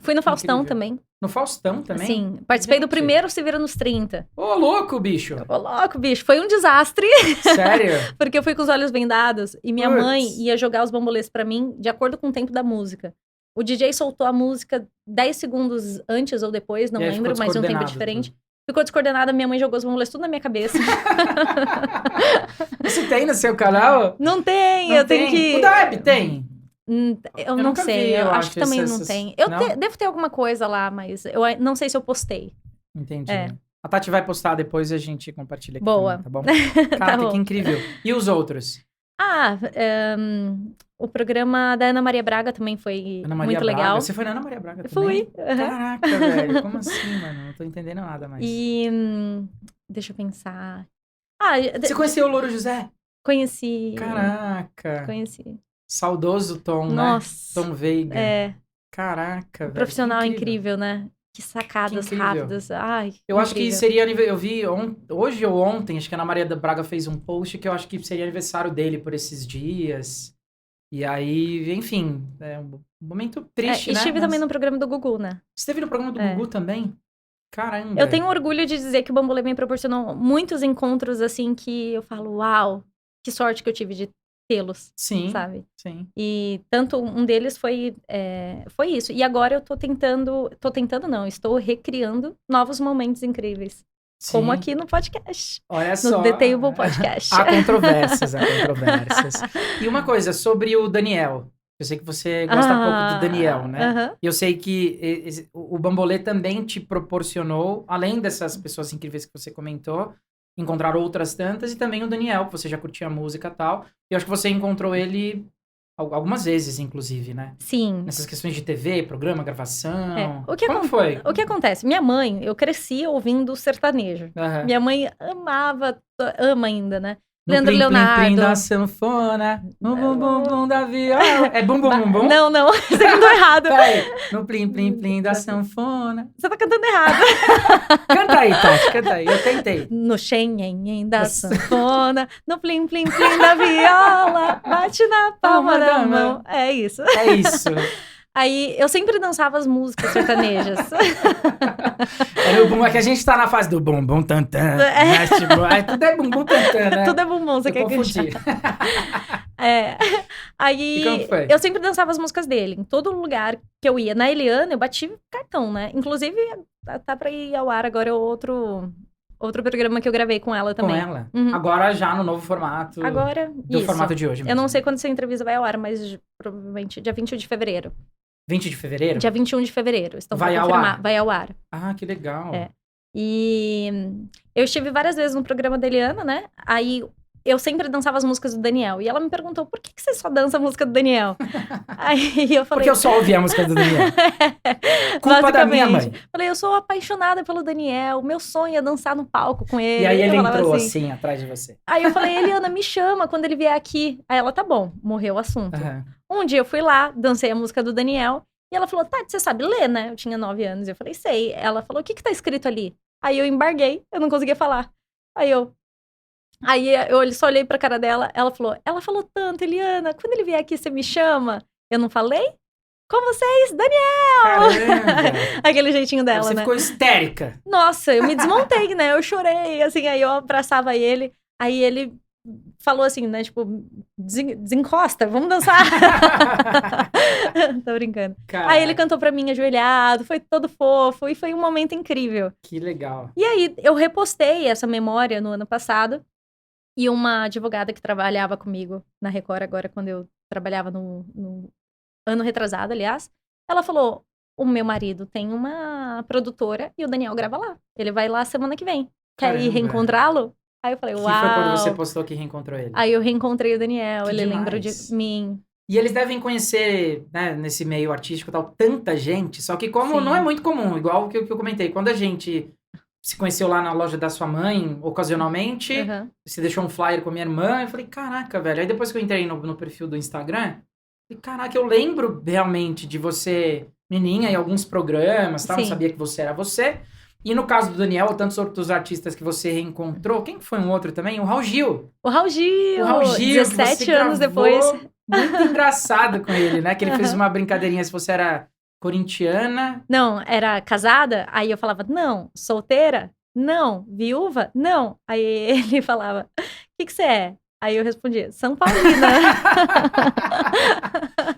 Fui no Faustão
Incrível.
também.
No Faustão também?
Sim, participei do
Gente.
primeiro Se Vira nos 30.
Ô, louco, bicho!
Ô, louco, bicho. Foi um desastre,
Sério?
porque eu fui com os olhos vendados e minha
Puts.
mãe ia jogar os bambolês pra mim de acordo com o tempo da música. O DJ soltou a música 10 segundos antes ou depois, não
E aí
lembro,
ficou
mas um tempo
descoordenado
diferente. Ficou descoordenada, minha mãe jogou os bambolês tudo na minha cabeça.
Isso tem no seu canal?
Não tem,
Não
eu tenho
tem?
que...
O da Hebe tem?
Eu não
nunca
sei,
vi,
eu
eu
acho que também
essas-
não tem. Eu
não?
devo ter alguma coisa lá, mas eu não sei se eu postei.
Entendi.
É.
A Tati vai postar depois e a gente compartilha aqui
Boa.
também, tá bom? Caraca,
bom.
que incrível. E os outros?
O programa da Ana Maria Braga também foi
Ana Maria
muito
Braga.
legal.
Você foi na Ana Maria Braga também?
Fui. aham.
Caraca, velho. Como assim, mano? Não tô entendendo nada mais.
E deixa eu pensar.
Você conheceu o Louro José?
Conheci.
Caraca.
Conheci.
Saudoso Tom,
Nossa.
né? Tom Veiga. Caraca, velho.
Profissional
que
incrível, né? Que sacadas
incrível.
rápidas. Ai,
Eu acho que
incrível.
seria eu vi hoje ou ontem, acho que a Ana Maria Braga fez um post que eu acho que seria aniversário dele por esses dias. E aí, enfim, é um momento triste,
E
né?
estive também
Mas-
no programa do Gugu, né?
Você esteve no programa do
É.
Gugu também? Caramba.
Eu tenho orgulho de dizer que o Bambolê me proporcionou muitos encontros, assim, que eu falo, uau, que sorte que eu tive de tê-los,
Sim,
sabe?
sim.
E tanto um deles foi isso. E agora eu estou recriando novos momentos incríveis. Como
Sim.
aqui no podcast.
Olha
No
só.
The Table Podcast.
Há controvérsias, há controvérsias. E uma coisa, sobre o Daniel. Eu sei que você gosta pouco do Daniel, né?
aham.
E eu sei que o Bambolê também te proporcionou, além dessas pessoas incríveis que você comentou, encontrar outras tantas, e também o Daniel, que você já curtia a música e tal. E eu acho que você encontrou ele algumas vezes, inclusive, né?
Sim.
Nessas questões de TV, programa, gravação.
O que
Como foi?
O que acontece? Minha mãe, eu cresci ouvindo sertanejo.
Aham.
Minha mãe ama ainda, né?
No
Leandro
plim, plim, plim
Leonardo.
da sanfona, no bum, bum, bum da viola. É bum, bum, bum, bum?
Não, você cantou errado.
Peraí. No plim, plim, plim da sanfona.
Você tá cantando errado.
Canta aí, Tati, canta aí. Eu tentei.
No xenhen da sanfona, no plim, plim, plim da viola, bate na palma da mão. É isso.
É isso.
Aí, eu sempre dançava as músicas sertanejas.
Era o bum, é que a gente tá na fase do bum, bum, tan, tan. Né? Tipo, aí tudo é bum, bum, tan, tan, né?
Tudo é bumbum, você
Eu
quer
confundi.
Aí,
E como foi?
eu sempre dançava as músicas dele. Em todo lugar que eu ia. Na Eliana, eu bati cartão, né? Inclusive, tá pra ir ao ar agora outro programa que eu gravei com ela também.
Com ela?
Uhum.
Agora já no novo formato.
Agora,
Do
isso.
formato de hoje mesmo.
Eu não sei quando essa entrevista vai ao ar, mas provavelmente dia 21 de fevereiro.
20 de fevereiro?
Dia 21 de fevereiro. Estão pra
Vai ao
confirmar.
ar?
Vai ao ar.
Ah, que legal.
É. E eu estive várias vezes no programa da Eliana, né? Aí eu sempre dançava as músicas do Daniel. E ela me perguntou, por que você só dança a música do Daniel? Aí eu falei...
Porque eu só ouvi a música do Daniel. Culpa da minha mãe.
Falei, eu sou apaixonada pelo Daniel. Meu sonho é dançar no palco com ele.
E aí ele
Eu falava
entrou assim, atrás de você.
Aí eu falei, Eliana, me chama quando ele vier aqui. Aí ela, tá bom, morreu o assunto.
Aham.
Um dia eu fui lá, dancei a música do Daniel. E ela falou, Tati, você sabe ler, né? Eu tinha 9 anos. Eu falei, sei. Ela falou, o que tá escrito ali? Aí eu embarguei, eu não conseguia falar. Aí eu só olhei pra cara dela, ela falou tanto, Eliana, quando ele vier aqui, você me chama? Eu não falei? Com vocês, Daniel!
Caramba!
Aquele jeitinho dela,
Você
né?
ficou histérica.
Nossa, eu me desmontei, né? Eu chorei, assim, aí eu abraçava ele, aí ele falou assim, né? Tipo, desencosta, vamos dançar. Tô brincando.
Caraca,
Aí ele cantou pra mim ajoelhado, foi todo fofo, e foi um momento incrível.
que legal.
E aí, eu repostei essa memória no ano passado, e uma advogada que trabalhava comigo na Record, agora quando eu trabalhava no ano retrasado, aliás, ela falou, o meu marido tem uma produtora e o Daniel grava lá. Ele vai lá semana que vem. Quer ir
Caramba.
reencontrá-lo? Aí eu falei,
Que
uau.
foi quando você postou que reencontrou ele.
Aí eu reencontrei o Daniel,
Que
ele lembrou
demais.
de mim.
E eles devem conhecer, né, nesse meio artístico e tal, tanta gente, só que como
Sim.
não é muito comum, igual o que eu comentei, quando a gente se conheceu lá na loja da sua mãe, ocasionalmente,
Uhum.
você deixou um flyer com a minha irmã, eu falei, caraca, velho. Aí depois que eu entrei no perfil do Instagram, falei, caraca, eu lembro realmente de você menininha em alguns programas, tá? Não
Sim.
sabia que você era você. E no caso do Daniel, ou tantos outros artistas que você reencontrou, quem foi um outro também? O Raul Gil.
O Raul Gil!
O Raul Gil,
17
você
anos
gravou
depois.
Muito engraçado com ele, né? Que ele fez uma brincadeirinha se você era corintiana.
Não, era casada? Aí eu falava, não. Solteira? Não. Viúva? Não. Aí ele falava, o que você é? Aí eu respondia, São Paulina.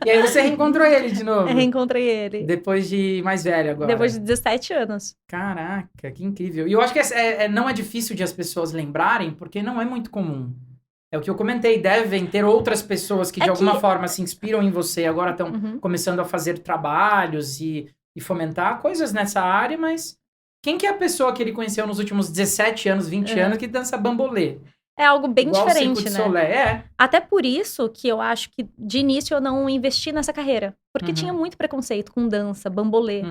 E aí você reencontrou ele de novo?
Reencontrei ele.
Depois de mais velho agora.
Depois de 17 anos.
Caraca, que incrível. E eu acho que não é difícil de as pessoas lembrarem, porque não é muito comum. É o que eu comentei, devem ter outras pessoas que de alguma forma se inspiram em você, agora estão começando a fazer trabalhos e fomentar coisas nessa área, mas quem que é a pessoa que ele conheceu nos últimos 17 anos, 20 anos que dança bambolê?
É algo bem
igual
diferente,
Circo de
né?
Solé,
Até por isso que eu acho que de início eu não investi nessa carreira. Porque tinha muito preconceito com dança, bambolê.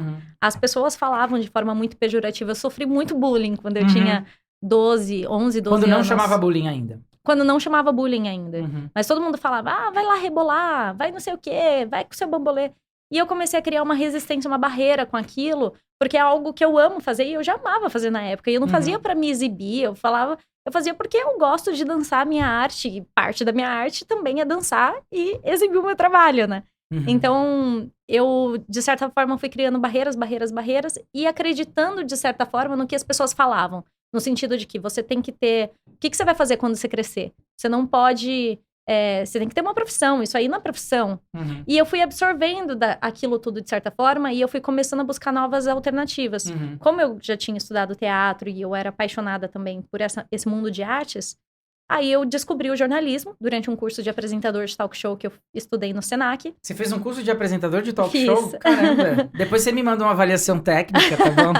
As pessoas falavam de forma muito pejorativa. Eu sofri muito bullying quando eu tinha 11, 12 anos.
Quando não chamava bullying ainda.
Quando não chamava bullying ainda. Mas todo mundo falava, vai lá rebolar, vai não sei o quê, vai com o seu bambolê. E eu comecei a criar uma resistência, uma barreira com aquilo, porque é algo que eu amo fazer e eu já amava fazer na época. E eu não fazia pra me exibir, eu fazia porque eu gosto de dançar a minha arte, e parte da minha arte também é dançar e exibir o meu trabalho, né? Então, eu, de certa forma, fui criando barreiras e acreditando, de certa forma, no que as pessoas falavam. No sentido de que você tem que ter... O que você vai fazer quando você crescer? Você não pode... você tem que ter uma profissão, isso aí não é profissão. E eu fui absorvendo aquilo tudo de certa forma e eu fui começando a buscar novas alternativas. Como eu já tinha estudado teatro e eu era apaixonada também por esse mundo de artes, aí eu descobri o jornalismo durante um curso de apresentador de talk show que eu estudei no Senac.
Você fez um curso de apresentador de talk show? Caramba! Depois você me manda uma avaliação técnica, tá bom?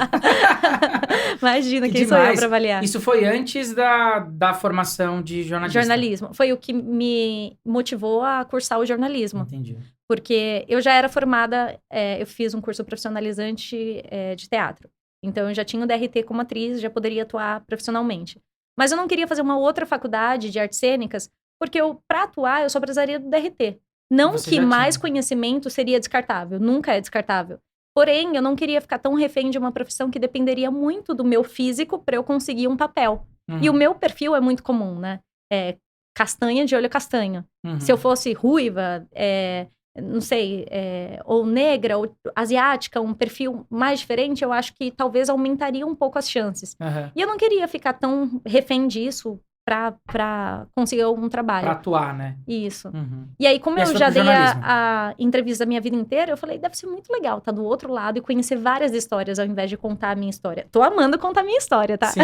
Imagina, quem sou eu pra avaliar?
Isso foi antes da formação de jornalismo?
Jornalismo. Foi o que me motivou a cursar o jornalismo.
Entendi.
Porque eu já era formada, eu fiz um curso profissionalizante de teatro. Então, eu já tinha o DRT como atriz, já poderia atuar profissionalmente. Mas eu não queria fazer uma outra faculdade de artes cênicas, porque pra atuar, eu só precisaria do DRT. Não que mais conhecimento seria descartável, nunca é descartável. Porém, eu não queria ficar tão refém de uma profissão que dependeria muito do meu físico para eu conseguir um papel. E o meu perfil é muito comum, né? Castanha de olho castanho. Se eu fosse ruiva, não sei, ou negra, ou asiática, um perfil mais diferente, eu acho que talvez aumentaria um pouco as chances. E eu não queria ficar tão refém disso pra conseguir algum trabalho.
Pra atuar, né?
Isso. E aí, como eu já dei a entrevista da minha vida inteira, eu falei, deve ser muito legal estar do outro lado e conhecer várias histórias ao invés de contar a minha história. Tô amando contar a minha história, tá?
Sim.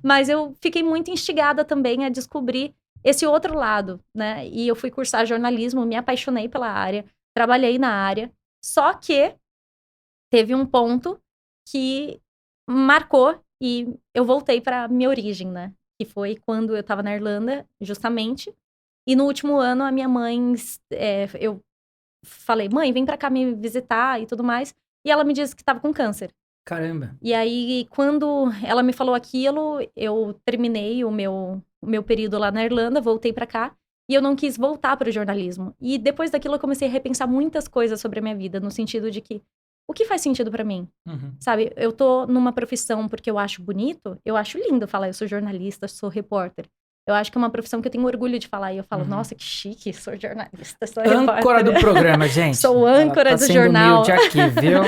Mas eu fiquei muito instigada também a descobrir esse outro lado, né? E eu fui cursar jornalismo, me apaixonei pela área, trabalhei na área, só que teve um ponto que marcou e eu voltei pra minha origem, né? Que foi quando eu tava na Irlanda, justamente. E no último ano, a minha mãe... eu falei, mãe, vem pra cá me visitar e tudo mais. E ela me disse que tava com câncer.
Caramba.
E aí, quando ela me falou aquilo, eu terminei o meu período lá na Irlanda, voltei pra cá. E eu não quis voltar pro jornalismo. E depois daquilo, eu comecei a repensar muitas coisas sobre a minha vida. No sentido de que, o que faz sentido pra mim? Sabe, eu tô numa profissão porque eu acho bonito, eu acho lindo falar, eu sou jornalista, sou repórter. Eu acho que é uma profissão que eu tenho orgulho de falar. E eu falo, nossa, que chique, sou jornalista, sou repórter.
Âncora do programa, gente.
Sou âncora do jornal.
Humilde aqui, viu?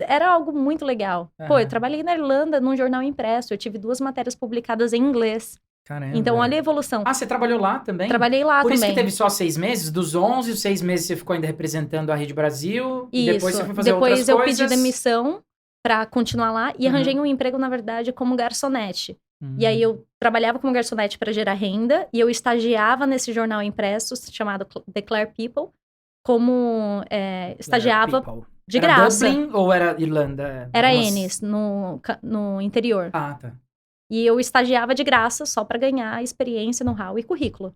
Era algo muito legal. Pô, eu trabalhei na Irlanda num jornal impresso, eu tive 2 matérias publicadas em inglês.
Caramba.
Então, olha a evolução.
Ah, você trabalhou lá também?
Trabalhei lá também.
Por isso que teve só 6 meses? Dos 11, os 6 meses você ficou ainda representando a Rede Brasil?
Isso.
E depois você foi fazer outras coisas?
Depois eu pedi demissão pra continuar lá. E arranjei um emprego, na verdade, como garçonete. E aí eu trabalhava como garçonete para gerar renda. E eu estagiava nesse jornal impresso, chamado Declare People. Como estagiava de graça.
Era Dublin ou era Irlanda?
Era Ennis, no interior.
Ah, tá.
E eu estagiava de graça só pra ganhar experiência, know-how e currículo.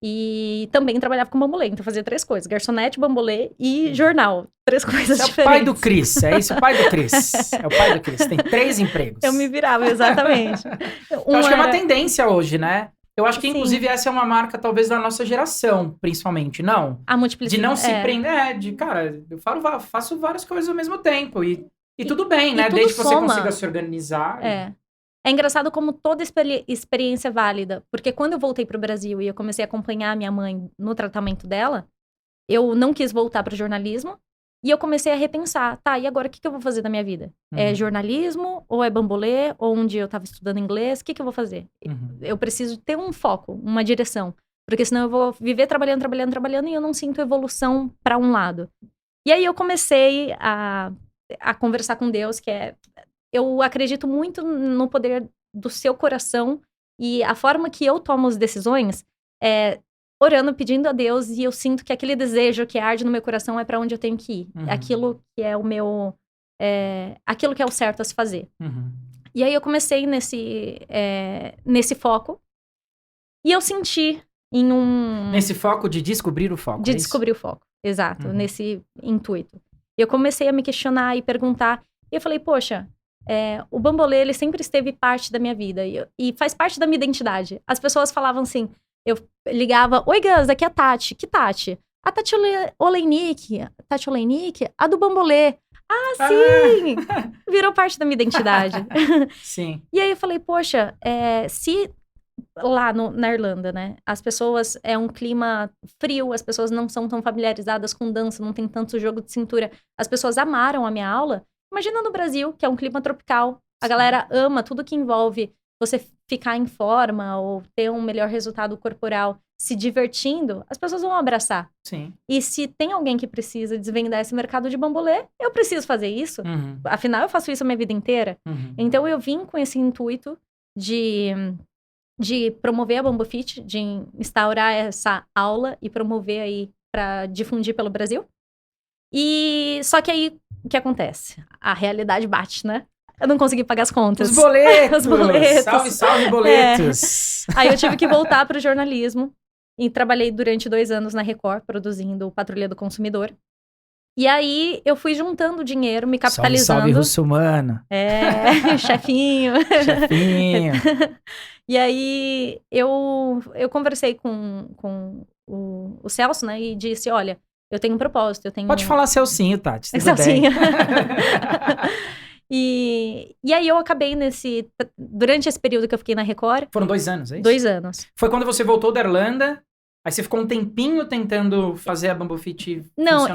E também trabalhava com bambolê. Então fazia 3 coisas. Garçonete, bambolê e jornal. 3 coisas diferentes.
É o pai do Cris. É isso, o pai do Cris. É o pai do Cris. Tem 3 empregos.
Eu me virava, exatamente.
Eu acho que é uma tendência hoje, né? Eu acho que,
Sim.
inclusive, essa é uma marca, talvez, da nossa geração, principalmente, não?
A multiplicidade.
De não se prender, cara, eu faço várias coisas ao mesmo tempo. E tudo bem, né?
tudo
Desde que você
soma.
consiga se organizar.
É engraçado como toda experiência é válida. Porque quando eu voltei pro Brasil e eu comecei a acompanhar a minha mãe no tratamento dela, eu não quis voltar pro jornalismo. E eu comecei a repensar, tá, e agora o que eu vou fazer da minha vida? É jornalismo, ou é bambolê, ou um dia eu tava estudando inglês, o que eu vou fazer? Eu preciso ter um foco, uma direção. Porque senão eu vou viver trabalhando e eu não sinto evolução para um lado. E aí eu comecei a conversar com Deus, eu acredito muito no poder do seu coração e a forma que eu tomo as decisões é orando, pedindo a Deus, e eu sinto que aquele desejo que arde no meu coração é para onde eu tenho que ir. Aquilo que é o meu... aquilo que é o certo a se fazer. E aí eu comecei nesse foco, e eu senti em
Nesse foco de descobrir o foco,
de descobrir o foco, exato, nesse intuito. Eu comecei a me questionar e perguntar, e eu falei, poxa, o bambolê, ele sempre esteve parte da minha vida, e faz parte da minha identidade. As pessoas falavam assim, eu ligava, oi Gus, aqui é a Tati. Que Tati? A Tati Oleinik, a do bambolê. Ah, sim! Virou parte da minha identidade.
Sim.
E aí eu falei, poxa, se lá na Irlanda, né, as pessoas, é um clima frio, as pessoas não são tão familiarizadas com dança, não tem tanto jogo de cintura, as pessoas amaram a minha aula, imagina no Brasil, que é um clima tropical, a galera ama tudo que envolve você ficar em forma ou ter um melhor resultado corporal se divertindo, as pessoas vão abraçar.
Sim.
E se tem alguém que precisa desvendar esse mercado de bambolê, eu preciso fazer isso. Afinal, eu faço isso a minha vida inteira. Então, eu vim com esse intuito de promover a Bambo Fit, de instaurar essa aula e promover aí para difundir pelo Brasil. E só que aí, o que acontece? A realidade bate, né? Eu não consegui pagar as contas.
Os boletos!
Os boletos.
Salve, salve, boletos!
Aí eu tive que voltar para o jornalismo. E trabalhei durante 2 anos na Record, produzindo Patrulha do Consumidor. E aí eu fui juntando dinheiro, me capitalizando.
Salve, Russomano!
Chefinho.
Chefinho.
E aí eu conversei com o Celso, né? E disse, olha, eu tenho um propósito, eu tenho...
Pode falar Celcinho, Tati, tudo
Celcinho.
bem.
E aí eu acabei durante esse período que eu fiquei na Record...
Foram 2 anos, é isso?
2 anos.
Foi quando você voltou da Irlanda, aí você ficou um tempinho tentando fazer a Bambo Fit funcionar?
Não,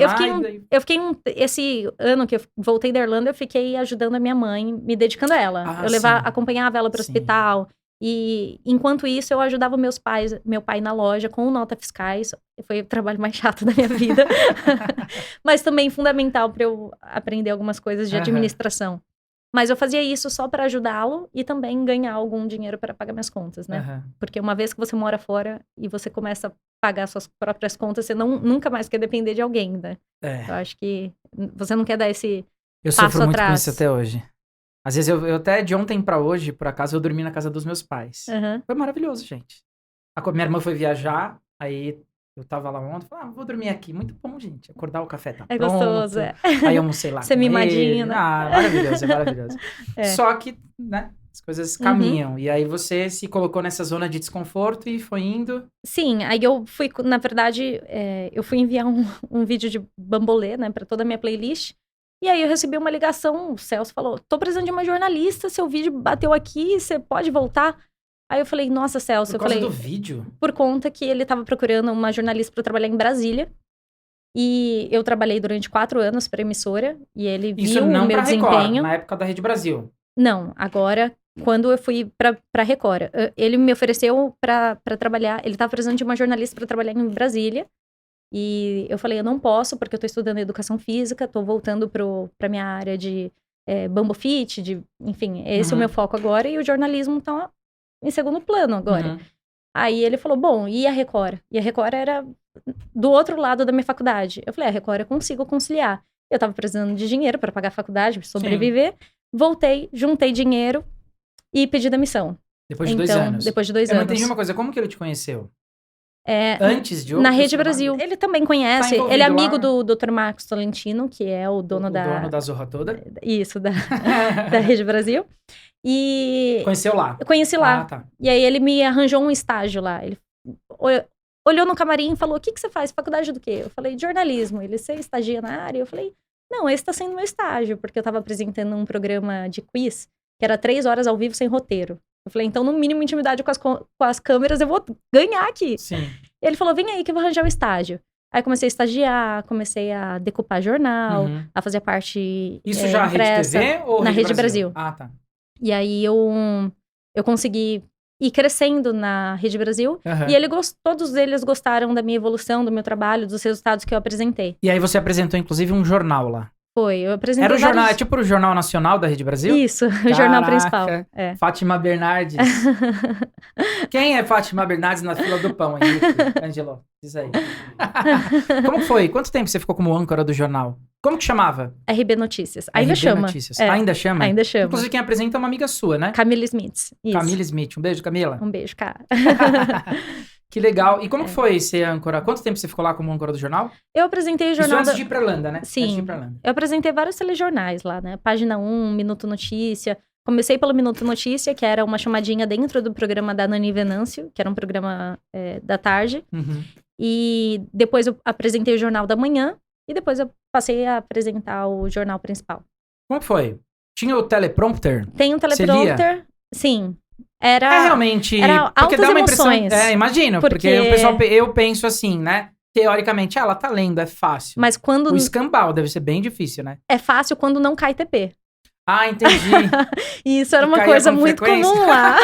esse ano que eu voltei da Irlanda, eu fiquei ajudando a minha mãe, me dedicando a ela. Acompanhava ela para o hospital. E enquanto isso, eu ajudava meu pai na loja com nota fiscais. Foi o trabalho mais chato da minha vida. Mas também fundamental para eu aprender algumas coisas de administração. Mas eu fazia isso só para ajudá-lo e também ganhar algum dinheiro para pagar minhas contas, né? Porque uma vez que você mora fora e você começa a pagar suas próprias contas, você nunca mais quer depender de alguém, né? Eu acho que você não quer dar esse passo
atrás. Eu sofro muito com isso até hoje. Às vezes, eu até de ontem pra hoje, por acaso, eu dormi na casa dos meus pais. Foi maravilhoso, gente. Minha irmã foi viajar, aí eu tava lá ontem, falei, vou dormir aqui. Muito bom, gente. Acordar, o café tá pronto.
Gostoso,
Aí eu almocei lá
Você
com
mimadinho,
ele.
né?
Maravilhoso, maravilhoso. Só que, né, as coisas caminham. E aí você se colocou nessa zona de desconforto e foi indo...
Sim, aí eu fui, na verdade, eu fui enviar um vídeo de bambolê, né, pra toda a minha playlist. E aí eu recebi uma ligação, o Celso falou, tô precisando de uma jornalista, seu vídeo bateu aqui, você pode voltar? Aí eu falei, nossa, Celso,
Por causa do vídeo?
Por conta que ele tava procurando uma jornalista pra trabalhar em Brasília. E eu trabalhei durante 4 anos pra emissora, e ele viu o meu desempenho.
Record, na época da Rede Brasil?
Não, agora, quando eu fui pra Record. Ele me ofereceu pra trabalhar, ele tava precisando de uma jornalista pra trabalhar em Brasília. E eu falei, eu não posso, porque eu tô estudando educação física, tô voltando pra minha área de Bambo Fit, enfim, esse é o meu foco agora, e o jornalismo tá em segundo plano agora. Aí ele falou, bom, e a Record? E a Record era do outro lado da minha faculdade. Eu falei, a Record eu consigo conciliar. Eu tava precisando de dinheiro pra pagar a faculdade, pra sobreviver. Voltei, juntei dinheiro e pedi demissão.
Depois de 2 anos?
Depois de 2 anos.
Eu não entendi uma coisa, como que ele te conheceu? Antes de outro?
Na Rede Brasil. Ele também conhece. Ele é amigo
lá?
do Dr. Marcos Tolentino, que é o dono
o dono da Zorra Toda?
Isso, da Rede Brasil. E
Conheceu lá?
eu conheci lá.
Ah, tá.
E aí ele me arranjou um estágio lá. Ele olhou no camarim e falou, o que você faz? Faculdade do quê? Eu falei, de jornalismo. Ele, você estagia na área? Eu falei, não, esse tá sendo meu estágio, porque eu tava apresentando um programa de quiz, que era 3 horas ao vivo sem roteiro. Eu falei, então no mínimo intimidade com as câmeras eu vou ganhar aqui.
Sim.
E ele falou, vem aí que eu vou arranjar um estágio. Aí comecei a estagiar, comecei a decupar jornal, a fazer a parte
Isso já na Rede TV ou
na Rede Brasil?
Ah, tá.
E aí eu consegui ir crescendo na Rede Brasil. E todos eles gostaram da minha evolução, do meu trabalho, dos resultados que eu apresentei.
E aí você apresentou, inclusive, um jornal lá.
Foi, eu apresentei
Era o jornal, tipo o Jornal Nacional da Rede Brasil?
Isso, o jornal principal. É.
Fátima Bernardes. Quem é Fátima Bernardes na fila do pão, Henrique? Angelo, diz aí. Como foi? Quanto tempo você ficou como âncora do jornal? Como que chamava?
RB Notícias. Ainda chama.
Notícias. Ainda chama?
Ainda chama.
Inclusive quem apresenta é uma amiga sua, né?
Camila Smith. Isso.
Camila Smith. Um beijo, Camila.
Um beijo, cara.
Que legal. E como que foi ser âncora? Quanto tempo você ficou lá como âncora do jornal?
Eu apresentei o jornal...
Isso antes de ir pra Irlanda, né?
Sim.
Antes de ir pra Irlanda.
Eu apresentei vários telejornais lá, né? Página 1, Minuto Notícia. Comecei pelo Minuto Notícia, que era uma chamadinha dentro do programa da Nani Venâncio, que era um programa da tarde. E depois eu apresentei o Jornal da Manhã. E depois eu passei a apresentar o jornal principal.
Como foi? Tinha o teleprompter?
Tem um teleprompter, sim. Era
realmente...
Era
porque
altas
dá uma
emoções.
impressão... imagino. Porque o pessoal... Eu penso assim, né? Teoricamente, ela tá lendo, é fácil.
Mas quando...
O escambau deve ser bem difícil, né?
É fácil quando não cai TP.
Ah, entendi.
E isso era uma coisa muito comum lá.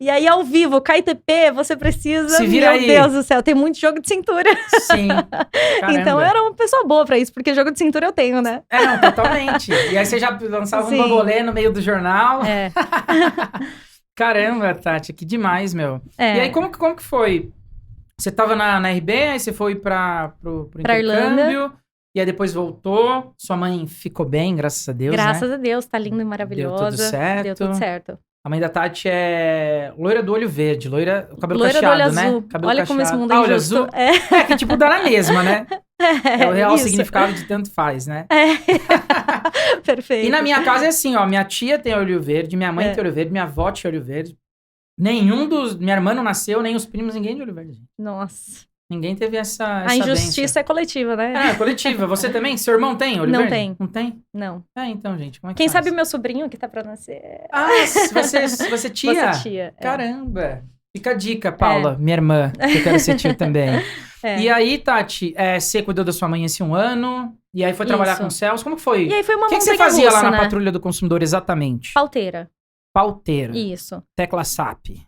E aí, ao vivo, cai TP, você precisa...
Se vira aí.
Deus do céu, tem muito jogo de cintura.
Sim. Caramba.
Então, eu era uma pessoa boa pra isso, porque jogo de cintura eu tenho, né?
Não, totalmente. E aí, você já lançava um bambolê no meio do jornal. Caramba, Tati, que demais, meu. E aí, como que foi? Você tava na RB, aí você foi pro intercâmbio...
Irlanda.
E aí depois voltou, sua mãe ficou bem, graças a Deus,
Graças a Deus, tá linda e maravilhosa.
Deu tudo
certo.
A mãe da Tati é loira do olho verde, o cabelo
loira
cacheado,
do olho
né?
azul.
Cabelo
olha
cacheado.
Como esse mundo é injusto.
Olho azul? Que tipo dá na mesma, né? É o real
isso.
significado de tanto faz, né?
Perfeito.
E na minha casa é assim, ó, minha tia tem olho verde, minha mãe tem olho verde, minha avó tinha olho verde. Minha irmã não nasceu, nem os primos, ninguém de olho verde.
Nossa.
Ninguém teve essa
A injustiça
benção.
é coletiva, né?
É, coletiva. Você também? Seu irmão tem olho verde?
Tem.
Não tem?
Não.
Então, gente, como é que
Quem
faz?
sabe o meu sobrinho que tá pra nascer.
Você tia?
Você tia.
Caramba. Fica a dica, Paula, minha irmã, que eu quero ser tio também. E aí, Tati, você cuidou da sua mãe esse 1 ano, e aí foi trabalhar com o Celso. Como que foi?
E aí foi uma montanha russa,
O que você fazia lá na Patrulha do Consumidor exatamente?
Pauteira. Isso.
Tecla SAP.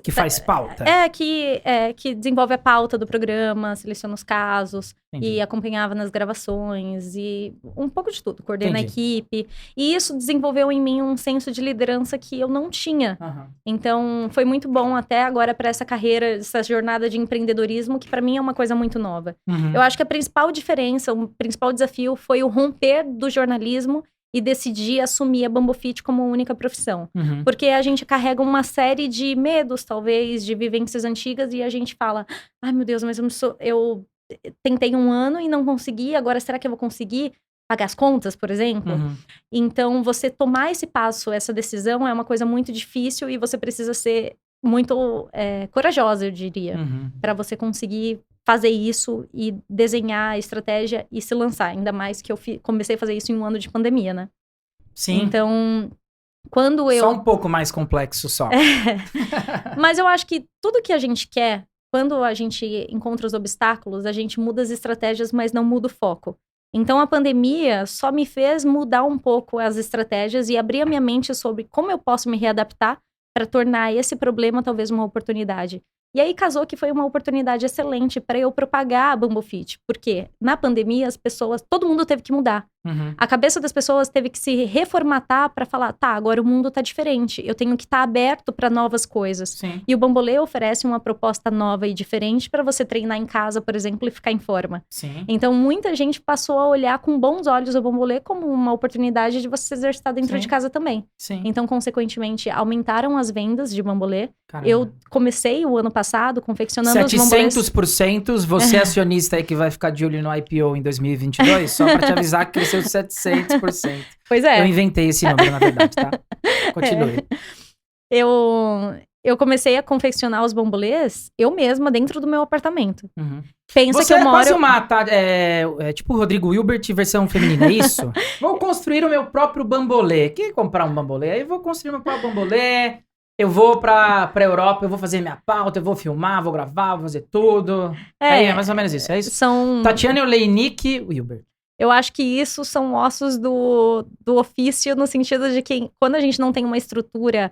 Que faz pauta.
Que desenvolve a pauta do programa, seleciona os casos.
Entendi.
E acompanhava nas gravações e um pouco de tudo, coordena a equipe. E isso desenvolveu em mim um senso de liderança que eu não tinha. Então, foi muito bom até agora para essa carreira, essa jornada de empreendedorismo, que para mim é uma coisa muito nova. Eu acho que a principal diferença, o principal desafio foi o romper do jornalismo e decidir assumir a Bambofit como única profissão. Porque a gente carrega uma série de medos, talvez, de vivências antigas, e a gente fala, ai meu Deus, mas eu tentei 1 ano e não consegui, agora será que eu vou conseguir pagar as contas, por exemplo? Então, você tomar esse passo, essa decisão, é uma coisa muito difícil e você precisa ser muito corajosa, eu diria, para você conseguir fazer isso e desenhar a estratégia e se lançar. Ainda mais que eu comecei a fazer isso em 1 ano de pandemia, né?
Sim.
Então, quando eu...
Só um pouco mais complexo, só.
Mas eu acho que tudo que a gente quer, quando a gente encontra os obstáculos, a gente muda as estratégias, mas não muda o foco. Então, a pandemia só me fez mudar um pouco as estratégias e abrir a minha mente sobre como eu posso me readaptar para tornar esse problema talvez uma oportunidade. E aí casou que foi uma oportunidade excelente para eu propagar a Bambofit. Porque na pandemia, todo mundo teve que mudar. A cabeça das pessoas teve que se reformatar para falar, tá, agora o mundo tá diferente. Eu tenho que estar aberto para novas coisas.
Sim.
E o Bambolê oferece uma proposta nova e diferente para você treinar em casa, por exemplo, e ficar em forma.
Sim.
Então, muita gente passou a olhar com bons olhos o Bambolê como uma oportunidade de você se exercitar dentro de casa também.
Sim.
Então, consequentemente, aumentaram as vendas de Bambolê.
Caramba.
Eu comecei o ano passado confeccionando os Bambolês.
700%, você acionista aí que vai ficar de olho no IPO em 2022, só pra te avisar que cresceu cresceu 700%.
Pois é.
Eu inventei esse número, na verdade, tá? Continue.
Eu comecei a confeccionar os bambolês eu mesma dentro do meu apartamento.
Uhum.
Pensa
Você
que eu moro...
quase uma... tipo o Rodrigo Hilbert, versão feminina, é isso? Vou construir o meu próprio bambolê. Quem comprar um bambolê? Aí eu vou construir meu próprio bambolê. Eu vou pra Europa, eu vou fazer minha pauta, eu vou filmar, vou gravar, vou fazer tudo. É mais ou menos isso, é isso? Tatiana Oleinik Hilbert.
Eu acho que isso são ossos do ofício, no sentido de que quando a gente não tem uma estrutura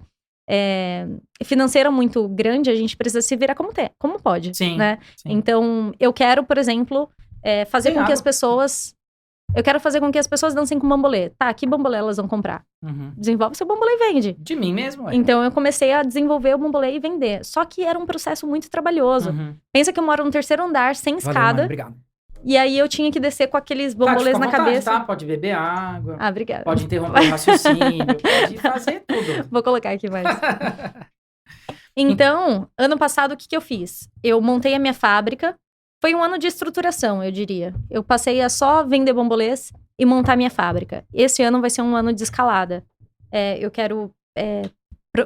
financeira muito grande, a gente precisa se virar como pode,
sim,
né?
Sim.
Então, eu quero, por exemplo, fazer com que as pessoas... Eu quero fazer com que as pessoas dancem com bambolê. Tá, que bambolê elas vão comprar?
Uhum.
Desenvolve seu bambolê e vende.
De mim mesmo, ué.
Então, eu comecei a desenvolver o bambolê e vender. Só que era um processo muito trabalhoso.
Uhum.
Pensa que eu moro no 3º andar, sem escada.
Mano, obrigado.
E aí, eu tinha que descer com aqueles bambolês na cabeça.
Tá? Pode beber água.
Ah, obrigada.
Pode interromper o raciocínio. Pode fazer tudo.
Vou colocar aqui mais. Então, ano passado, o que eu fiz? Eu montei a minha fábrica. Foi um ano de estruturação, eu diria. Eu passei a só vender bambolês e montar minha fábrica. Esse ano vai ser um ano de escalada. Eu quero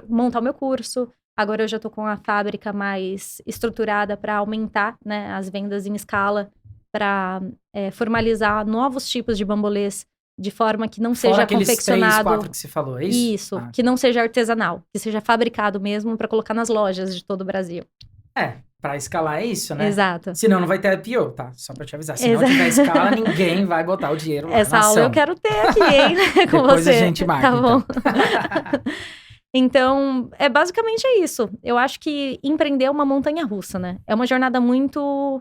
montar o meu curso. Agora eu já tô com a fábrica mais estruturada para aumentar, né, as vendas em escala, para formalizar novos tipos de bambolês de forma que não seja confeccionado.
3, 4 que você falou, é isso?
Isso, que não seja artesanal, que seja fabricado mesmo para colocar nas lojas de todo o Brasil.
Pra escalar é isso, né?
Exato.
Senão não vai ter IPO, tá? Só pra te avisar. Se não tiver escala, ninguém vai botar o dinheiro lá
Essa
na
aula
ação.
eu quero ter aqui, hein? Com
Depois
você.
a gente marca,
tá bom.
então.
Então, basicamente é isso. Eu acho que empreender é uma montanha-russa, né? É uma jornada muito...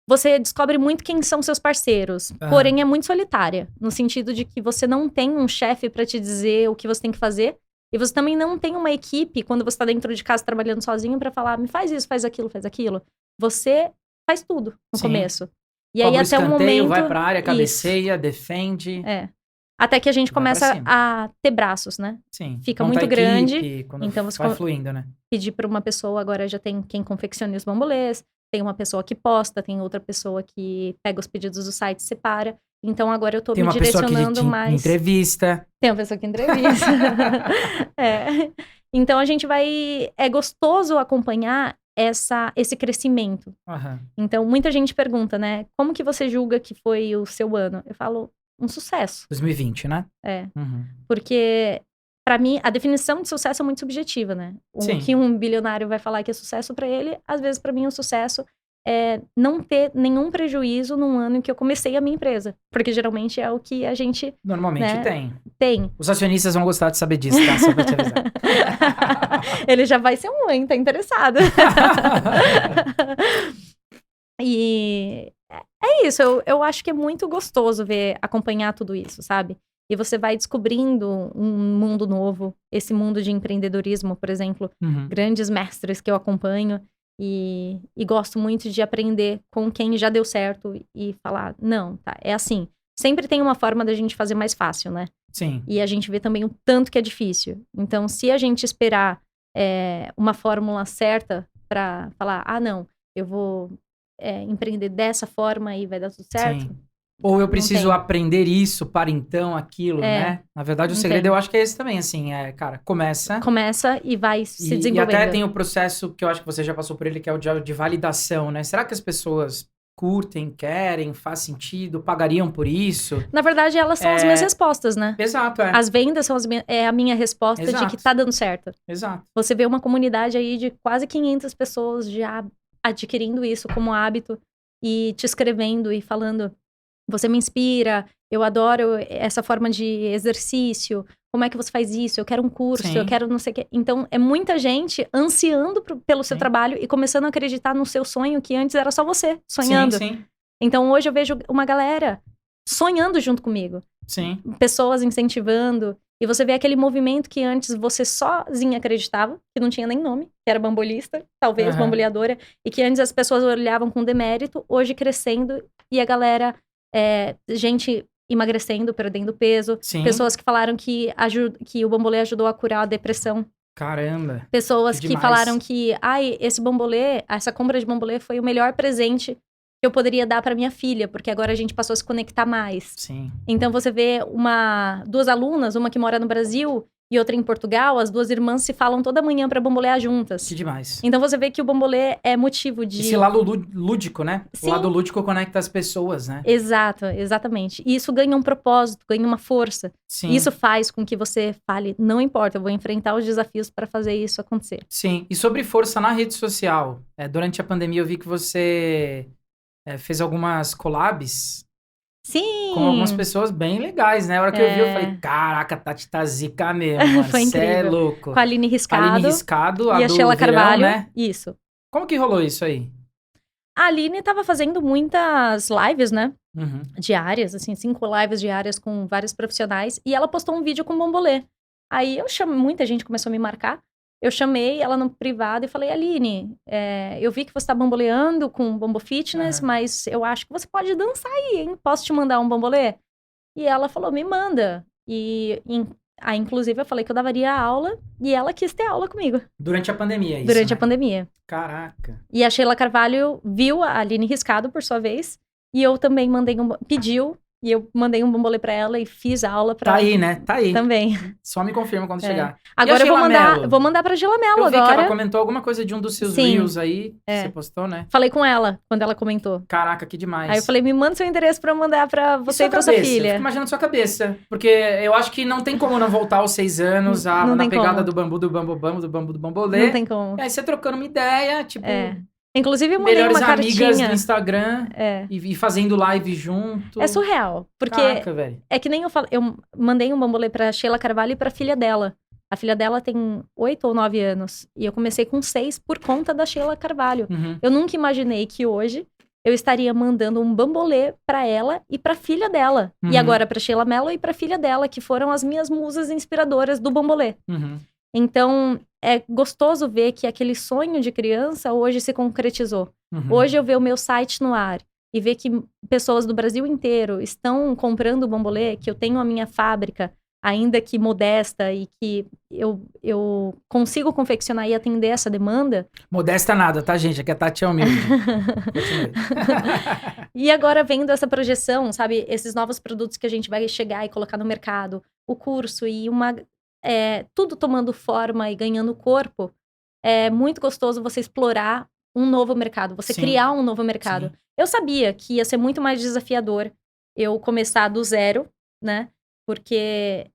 Você descobre muito quem são seus parceiros. Porém, é muito solitária. No sentido de que você não tem um chefe pra te dizer o que você tem que fazer. E você também não tem uma equipe, quando você tá dentro de casa trabalhando sozinho, pra falar, me faz isso, faz aquilo, faz aquilo. Você faz tudo no começo. E aí, até o momento...
vai pra área, cabeceia, defende.
Até que a gente começa a ter braços, né?
Sim.
Fica muito grande.
Equipe,
Então, você
vai fluindo, né?
Pedir pra uma pessoa, agora já tem quem confeccione os bambolês, tem uma pessoa que posta, tem outra pessoa que pega os pedidos do site e separa. Então, agora eu tô me direcionando mais...
entrevista.
Tem uma pessoa que entrevista. Então, a gente vai... É gostoso acompanhar esse crescimento.
Uhum.
Então, muita gente pergunta, né? Como que você julga que foi o seu ano? Eu falo, um sucesso.
2020, né?
Uhum. Porque, pra mim, a definição de sucesso é muito subjetiva, né? O que um bilionário vai falar que é sucesso pra ele, às vezes, pra mim, o sucesso é não ter nenhum prejuízo num ano em que eu comecei a minha empresa. Porque geralmente é o que a gente...
Normalmente
tem.
Os acionistas vão gostar de saber disso, tá? Só pra te avisar.
Ele já vai ser um, hein? Tá interessado. E é isso. Eu acho que é muito gostoso acompanhar tudo isso, sabe? E você vai descobrindo um mundo novo. Esse mundo de empreendedorismo, por exemplo. Grandes mestres que eu acompanho. E gosto muito de aprender com quem já deu certo e falar, não, tá, é assim. Sempre tem uma forma da gente fazer mais fácil, né?
Sim.
E a gente vê também o tanto que é difícil. Então, se a gente esperar uma fórmula certa pra falar, não, eu vou empreender dessa forma e vai dar tudo certo.
Sim. Ou eu preciso aprender isso para então aquilo, né? Na verdade, o segredo eu acho que é esse também, assim, cara, começa e vai se desenvolvendo. E até tem o processo que eu acho que você já passou por ele, que é o de validação, né? Será que as pessoas curtem, querem, faz sentido, pagariam por isso?
Na verdade, elas são as minhas respostas, né?
Exato,
As vendas são a minha resposta de que tá dando certo.
Exato.
Você vê uma comunidade aí de quase 500 pessoas já adquirindo isso como hábito e te escrevendo e falando... Você me inspira, eu adoro essa forma de exercício, como é que você faz isso? Eu quero um curso, eu quero não sei o quê. Então, é muita gente ansiando pelo seu trabalho e começando a acreditar no seu sonho, que antes era só você sonhando.
Sim.
Então, hoje eu vejo uma galera sonhando junto comigo.
Sim.
Pessoas incentivando. E você vê aquele movimento que antes você sozinha acreditava, que não tinha nem nome, que era bambolista, talvez bamboleadora, e que antes as pessoas olhavam com demérito, hoje crescendo, e a galera... gente emagrecendo, perdendo peso. Pessoas que falaram que o bambolê ajudou a curar a depressão.
Caramba.
Pessoas que falaram que, esse bambolê, essa compra de bambolê foi o melhor presente eu poderia dar para minha filha, porque agora a gente passou a se conectar mais.
Sim.
Então você vê duas alunas, uma que mora no Brasil e outra em Portugal, as duas irmãs se falam toda manhã para bambolear juntas.
Que demais.
Então você vê que o bambolê é motivo de...
Esse lado lúdico, né?
Sim.
O lado lúdico conecta as pessoas, né?
Exato, exatamente. E isso ganha um propósito, ganha uma força.
Sim.
Isso faz com que você fale, não importa, eu vou enfrentar os desafios para fazer isso acontecer.
Sim. E sobre força na rede social, durante a pandemia eu vi que você fez algumas collabs
Sim!
com algumas pessoas bem legais, né? A hora que eu vi, eu falei, caraca, Tati tá zica mesmo, mano.
Foi
Cê é
incrível.
louco.
Com a Aline Riscado.
Aline Riscado, a
e a
do
Sheila
verão,
Carvalho.
né?
Isso.
Como que rolou isso aí?
A Aline tava fazendo muitas lives, né?
Uhum.
Diárias, assim, 5 lives diárias com vários profissionais. E ela postou um vídeo com bambolê. Aí muita gente começou a me marcar. Eu chamei ela no privado e falei, Aline, eu vi que você tá bamboleando com Bambo Fitness, mas eu acho que você pode dançar aí, hein? Posso te mandar um bambolê? E ela falou, me manda. Aí, inclusive, eu falei que eu daria aula e ela quis ter aula comigo.
Durante a pandemia, isso,
Durante
né?
a pandemia.
Caraca.
E a Sheila Carvalho viu a Aline Riscado, por sua vez, e eu também pediu, e eu mandei um bambolê pra ela e fiz a aula pra
Tá
ela.
aí, né? Tá aí.
Também.
Só me confirma quando chegar.
Agora
E a
vou mandar pra Sheila Mello
Eu vi
agora.
que ela comentou alguma coisa de um dos seus
Sim.
reels aí, que você postou, né?
Falei com ela, quando ela comentou.
Caraca, que demais.
Aí eu falei, me manda seu endereço pra eu mandar pra você e pra sua
Fico
filha.
imaginando sua cabeça. Porque eu acho que não tem como não voltar aos 6 anos,
Não
na
tem
pegada
como.
do bambu, do bambolê.
Não tem como.
E aí você trocando uma ideia, tipo...
Inclusive, eu mandei
melhores
uma
amigas
cartinha.
do Instagram e fazendo live junto.
É surreal. Porque
Caraca, velho.
é que nem eu falo, eu mandei um bambolê pra Sheila Carvalho e pra filha dela. A filha dela tem 8 ou 9 anos. E eu comecei com 6 por conta da Sheila Carvalho.
Uhum.
Eu nunca imaginei que hoje eu estaria mandando um bambolê pra ela e pra filha dela.
Uhum.
E agora pra Sheila Mello e pra filha dela, que foram as minhas musas inspiradoras do bambolê.
Uhum.
Então, é gostoso ver que aquele sonho de criança hoje se concretizou.
Uhum.
Hoje eu ver o meu site no ar e ver que pessoas do Brasil inteiro estão comprando o bambolê, que eu tenho a minha fábrica, ainda que modesta, e que eu consigo confeccionar e atender essa demanda.
Modesta nada, tá, gente? Aqui a Tati é humilde.
E agora vendo essa projeção, sabe? Esses novos produtos que a gente vai chegar e colocar no mercado, o curso e tudo tomando forma e ganhando corpo, é muito gostoso você explorar um novo mercado, você
Sim.
criar um novo mercado.
Sim.
Eu sabia que ia ser muito mais desafiador eu começar do zero, né? Porque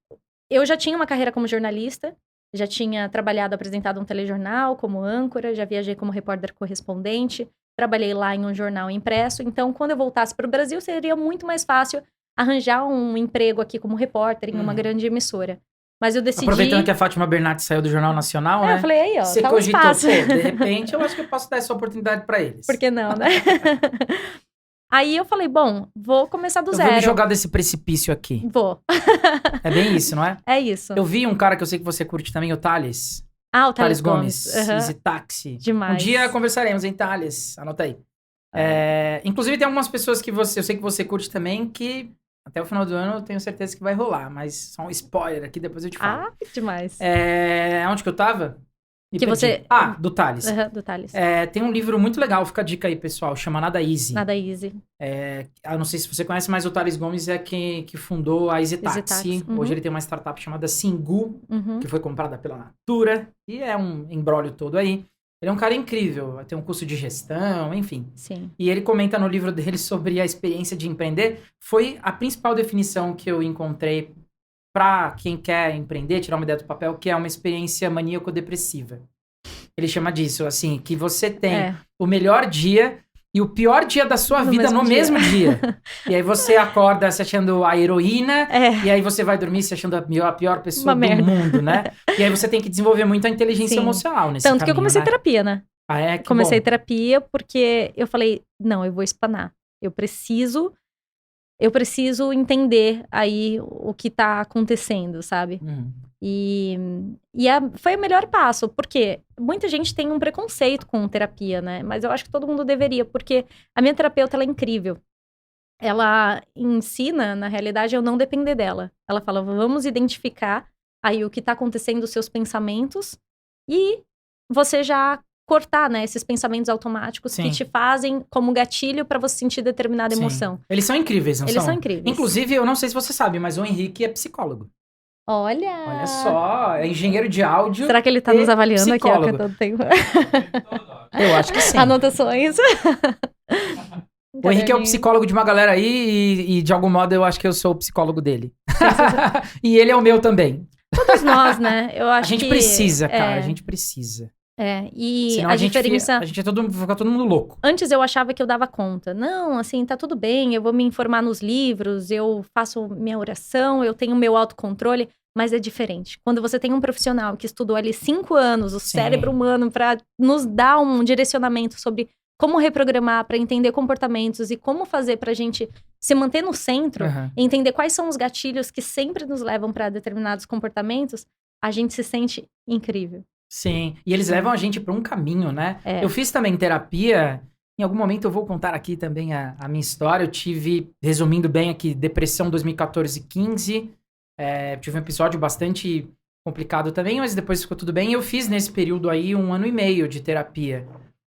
eu já tinha uma carreira como jornalista, já tinha apresentado um telejornal como âncora, já viajei como repórter correspondente, trabalhei lá em um jornal impresso. Então, quando eu voltasse para o Brasil, seria muito mais fácil arranjar um emprego aqui como repórter em uma grande emissora. Mas eu decidi...
Aproveitando que a Fátima Bernardes saiu do Jornal Nacional, né?
Eu falei, aí, ó,
você
tá um
cogitou,
espaço.
de repente, eu acho que eu posso dar essa oportunidade pra eles.
Por que não, né? Aí eu falei, bom, vou começar do zero.
Vou me jogar desse precipício aqui.
Vou.
É bem isso, não é?
É isso.
Eu vi um cara que eu sei que você curte também, o Thales.
Ah, o Thales Gomes.
Uhum. Easy Taxi.
Demais.
Um dia conversaremos, hein, Thales? Anota aí. Inclusive, tem algumas pessoas que eu sei que você curte também, que até o final do ano eu tenho certeza que vai rolar. Mas só um spoiler aqui, depois eu te falo.
Ah, que demais.
Onde que eu tava?
Que você...
do Thales.
Do Thales.
Tem um livro muito legal, fica a dica aí, pessoal, chama Nada Easy.
Nada Easy.
Eu não sei se você conhece, mas o Thales Gomes é quem que fundou a Easy Taxi.
Taxi. Uhum.
Hoje ele tem uma startup chamada Singu,
Uhum.
que foi comprada pela Natura, e é um embrólio todo aí. Ele é um cara incrível, tem um curso de gestão, enfim.
Sim.
E ele comenta no livro dele sobre a experiência de empreender. Foi a principal definição que eu encontrei para quem quer empreender, tirar uma ideia do papel, que é uma experiência maníaco-depressiva. Ele chama disso, assim, que você tem o melhor dia e o pior dia da sua vida no mesmo dia. E aí você acorda se achando a heroína, e aí você vai dormir se achando a pior pessoa do mundo, né? E aí você tem que desenvolver muito a inteligência emocional nesse
Tanto
caminho,
que eu comecei terapia, né?
Ah, é? Que
comecei
bom.
terapia porque eu falei, não, eu vou espanar. Eu preciso entender aí o que tá acontecendo, sabe? E foi o melhor passo, porque muita gente tem um preconceito com terapia, né? Mas eu acho que todo mundo deveria, porque a minha terapeuta, ela é incrível. Ela ensina, na realidade, a eu não depender dela. Ela fala, vamos identificar aí o que tá acontecendo, os seus pensamentos, e você já cortar, né, esses pensamentos automáticos que te fazem como gatilho pra você sentir determinada emoção.
Eles são incríveis, não são?
Eles são incríveis.
Inclusive, eu não sei se você sabe, mas o Henrique é psicólogo.
Olha
só, é engenheiro de áudio.
Será que ele tá nos avaliando
psicólogo.
aqui, ó, todo tempo?
Eu acho que sim.
Anotações.
O Henrique é o psicólogo de uma galera aí e de algum modo eu acho que eu sou o psicólogo dele. E ele é o meu também.
Todos nós, né? Eu acho que...
A gente precisa, cara, a gente precisa.
E
senão
a diferença...
A gente fica todo mundo louco.
Antes eu achava que eu dava conta. Não, assim, tá tudo bem, eu vou me informar nos livros, eu faço minha oração, eu tenho meu autocontrole, mas é diferente. Quando você tem um profissional que estudou ali 5 anos, o cérebro humano, pra nos dar um direcionamento sobre como reprogramar, pra entender comportamentos e como fazer pra gente se manter no centro, entender quais são os gatilhos que sempre nos levam pra determinados comportamentos, a gente se sente incrível.
Sim, e eles levam a gente para um caminho, né? Eu fiz também terapia, em algum momento eu vou contar aqui também a minha história. Eu tive, resumindo bem aqui, depressão 2014-15, tive um episódio bastante complicado também, mas depois ficou tudo bem. E eu fiz nesse período aí 1 ano e meio de terapia.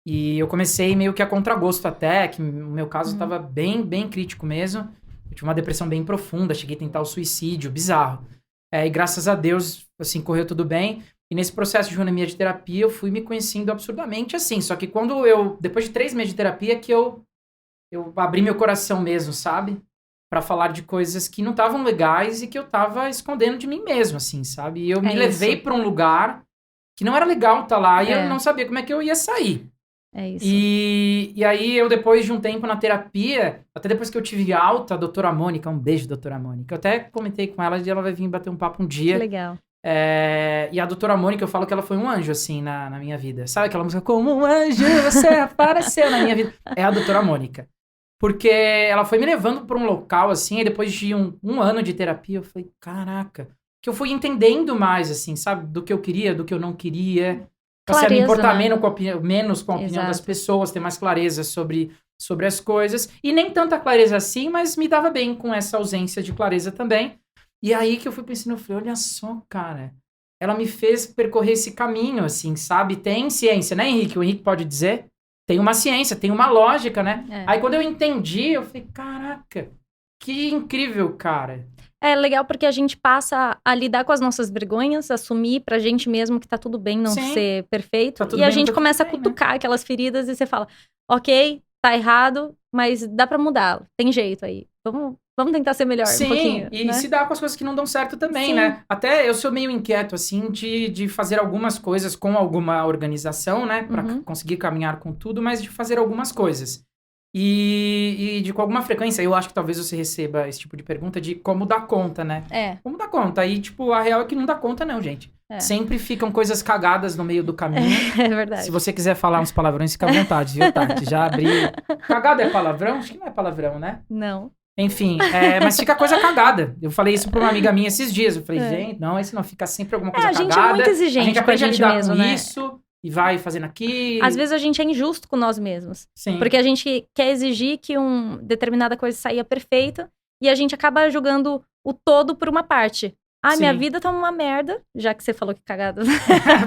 E eu comecei meio que a contragosto até, que no meu caso estava bem, bem crítico mesmo. Eu tive uma depressão bem profunda, cheguei a tentar o suicídio, bizarro. E graças a Deus, assim, correu tudo bem. E nesse processo de 1 ano e meio de terapia, eu fui me conhecendo absurdamente assim. Só que quando depois de 3 meses de terapia, que eu abri meu coração mesmo, sabe? Pra falar de coisas que não estavam legais e que eu tava escondendo de mim mesmo, assim, sabe? E eu me levei pra um lugar que não era legal estar lá e eu não sabia como é que eu ia sair.
É isso.
E aí eu, depois de um tempo na terapia, até depois que eu tive alta, a doutora Mônica, um beijo, doutora Mônica. Eu até comentei com ela e ela vai vir bater um papo um dia.
Que legal.
E a doutora Mônica, eu falo que ela foi um anjo, assim, na minha vida. Sabe aquela música, como um anjo, você apareceu na minha vida? É a doutora Mônica. Porque ela foi me levando pra um local, assim, e depois de um ano de terapia, eu falei, caraca, que eu fui entendendo mais, assim, sabe? Do que eu queria, do que eu não queria. Clareza, me importar menos com a opinião das pessoas, ter mais clareza sobre as coisas. E nem tanta clareza assim, mas me dava bem com essa ausência de clareza também. E aí que eu fui pensando, eu falei, olha só, cara, ela me fez percorrer esse caminho, assim, sabe? Tem ciência, né, Henrique? O Henrique pode dizer. Tem uma ciência, tem uma lógica, né? Aí quando eu entendi, eu falei, caraca, que incrível, cara.
É legal porque a gente passa a lidar com as nossas vergonhas, assumir pra gente mesmo que tá tudo bem não ser perfeito. E a gente começa a cutucar aquelas feridas e você fala, ok, tá errado, mas dá pra mudar, tem jeito aí. Vamos tentar ser melhor um pouquinho.
E se dá com as coisas que não dão certo também, né? Até eu sou meio inquieto, assim, de fazer algumas coisas com alguma organização, né? Pra conseguir caminhar com tudo, mas de fazer algumas coisas. E com alguma frequência, eu acho que talvez você receba esse tipo de pergunta de como dar conta, né? Como dar conta? Aí, tipo, a real é que não dá conta não, gente. Sempre ficam coisas cagadas no meio do caminho.
É verdade.
Se você quiser falar uns palavrões, fica à vontade, viu, Tati? Já abri... Cagada é palavrão? Acho que não é palavrão, né?
Não.
Enfim, mas fica coisa cagada. Eu falei isso pra uma amiga minha esses dias. Eu falei, gente, não, esse não fica sempre alguma coisa cagada.
A gente é muito exigente com a gente mesmo, né?
Isso e vai fazendo aqui.
Às vezes a gente é injusto com nós mesmos.
Sim.
Porque a gente quer exigir que determinada coisa saia perfeita e a gente acaba julgando o todo por uma parte. Minha vida tá uma merda, já que você falou que cagada.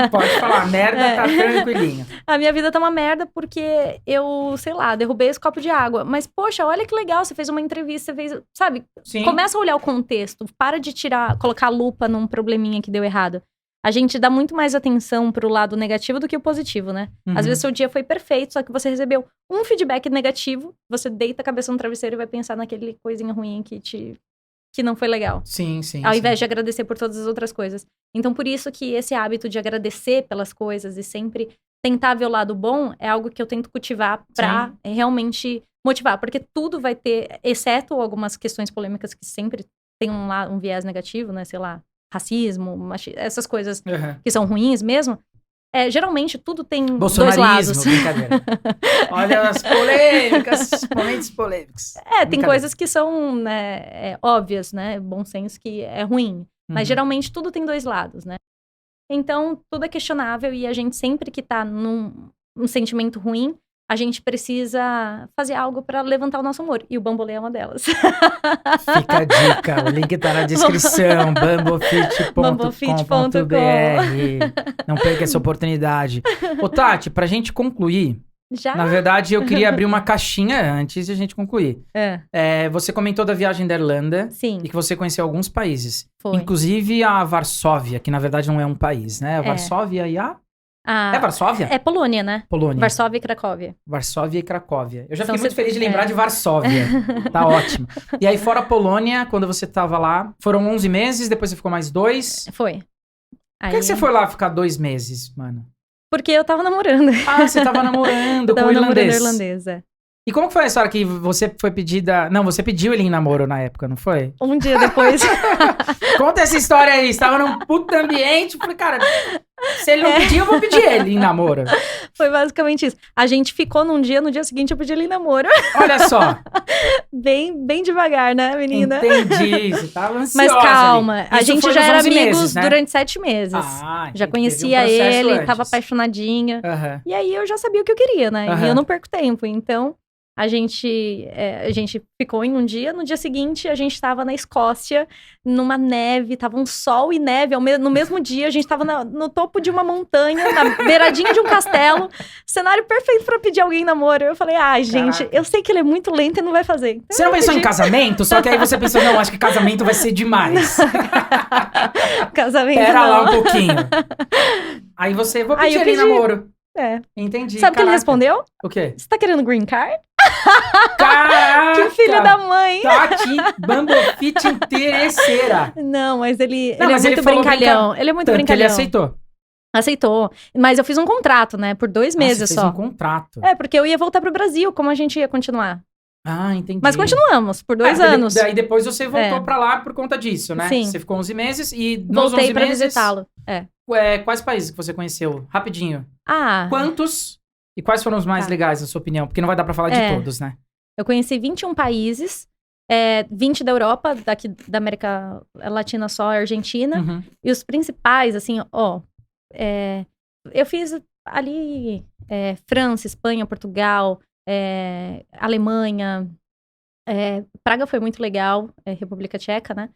Pode falar, merda tá tranquilinho.
A minha vida tá uma merda porque eu, sei lá, derrubei esse copo de água. Mas, poxa, olha que legal, você fez uma entrevista, você fez, sabe?
Sim.
Começa a olhar o contexto, para de colocar a lupa num probleminha que deu errado. A gente dá muito mais atenção pro lado negativo do que o positivo, né? Às vezes seu dia foi perfeito, só que você recebeu um feedback negativo, você deita a cabeça no travesseiro e vai pensar naquele coisinha ruim que não foi legal.
Sim.
Ao invés de agradecer por todas as outras coisas. Então, por isso que esse hábito de agradecer pelas coisas e sempre tentar ver o lado bom é algo que eu tento cultivar pra realmente motivar. Porque tudo vai ter, exceto algumas questões polêmicas que sempre tem um viés negativo, né? Sei lá, racismo, machismo, essas coisas que são ruins mesmo. Geralmente tudo tem dois lados.
Brincadeira. Olha as polêmicas, momentos polêmicos.
Tem coisas que são, né, óbvias, né? Bom senso que é ruim. Mas geralmente tudo tem 2 lados, né? Então, tudo é questionável e a gente sempre que tá num sentimento ruim, a gente precisa fazer algo para levantar o nosso humor. E o bambolê é uma delas.
Fica a dica, o link tá na descrição, bambofit.com.br. Não perca essa oportunidade. Ô, Tati, pra gente concluir,
Já?
na verdade, eu queria abrir uma caixinha antes de a gente concluir. Você comentou da viagem da Irlanda.
Sim.
E que você conheceu alguns países.
Foi.
Inclusive a Varsóvia, que na verdade não é um país, né? A Varsóvia e a... É Varsóvia?
É Polônia, né?
Polônia.
Varsóvia e Cracóvia.
Varsóvia e Cracóvia. Eu já
São
fiquei muito feliz de lembrar
é.
de Varsóvia. Tá ótimo. E aí, fora a Polônia, quando você tava lá, foram 11 meses, depois você ficou mais 2.
Foi.
Por que você foi lá ficar 2 meses, mano?
Porque eu tava namorando.
Ah, você tava namorando com o irlandês.
Irlandesa.
E como que foi a história que você foi pedida... Não, você pediu ele em namoro na época, não foi?
Um dia depois.
Conta essa história aí. Estava num puto ambiente. Falei, cara, se ele não pedir, eu vou pedir ele em namoro.
Foi basicamente isso. A gente ficou num dia, no dia seguinte eu pedi ele em namoro.
Olha só.
Bem devagar, né, menina?
Entendi. Você tava ansiosa.
Mas calma,
ali.
a
Isso
gente
foi
já
nos
era
11
amigos
meses, né?
durante 7 meses.
Ah,
Já
teve
conhecia
processo
ele,
antes.
tava apaixonadinha.
Aham.
E aí eu já sabia o que eu queria, né?
Aham.
E eu não perco tempo. Então, a gente ficou em um dia. No dia seguinte, a gente tava na Escócia, numa neve. Tava um sol e neve. No mesmo dia, a gente tava no topo de uma montanha, na beiradinha de um castelo. Cenário perfeito pra pedir alguém em namoro. Eu falei, gente,
Caraca.
eu sei que ele é muito lento e não vai fazer. Então,
Você não pensou em casamento? Só que aí você pensou, não, acho que casamento vai ser demais.
casamento
Pera lá um
não.
pouquinho. Aí você, vou
Aí
pedir
eu
ele em
pedi.
namoro.
É.
Entendi.
Sabe o que ele
Caraca.
respondeu?
O quê?
Você tá querendo green card?
Caraca!
Que filho da mãe!
Tati, Bambofit interesseira.
Não, mas ele é
mas ele
muito
falou
brincalhão. Ele é muito
Tanto que ele
brincalhão.
aceitou.
Aceitou. Mas eu fiz um contrato, né? Por 2 meses
você
só.
fez um contrato.
É, porque eu ia voltar pro Brasil, como a gente ia continuar.
Ah, entendi.
Mas continuamos, por 2 anos.
Daí depois você voltou
É.
pra lá por conta disso, né?
Sim.
Você ficou 11 meses e nos
Voltei
11
pra
meses...
visitá-lo. É.
Quais países que você conheceu? Rapidinho.
Ah,
Quantos e quais foram os mais
Tá.
legais, na sua opinião? Porque não vai dar pra falar de
É.
todos, né?
eu conheci 21 países. 20 da Europa, daqui da América Latina só, Argentina.
Uhum.
E os principais, assim, eu fiz ali França, Espanha, Portugal, Alemanha. Praga foi muito legal, República Tcheca, né?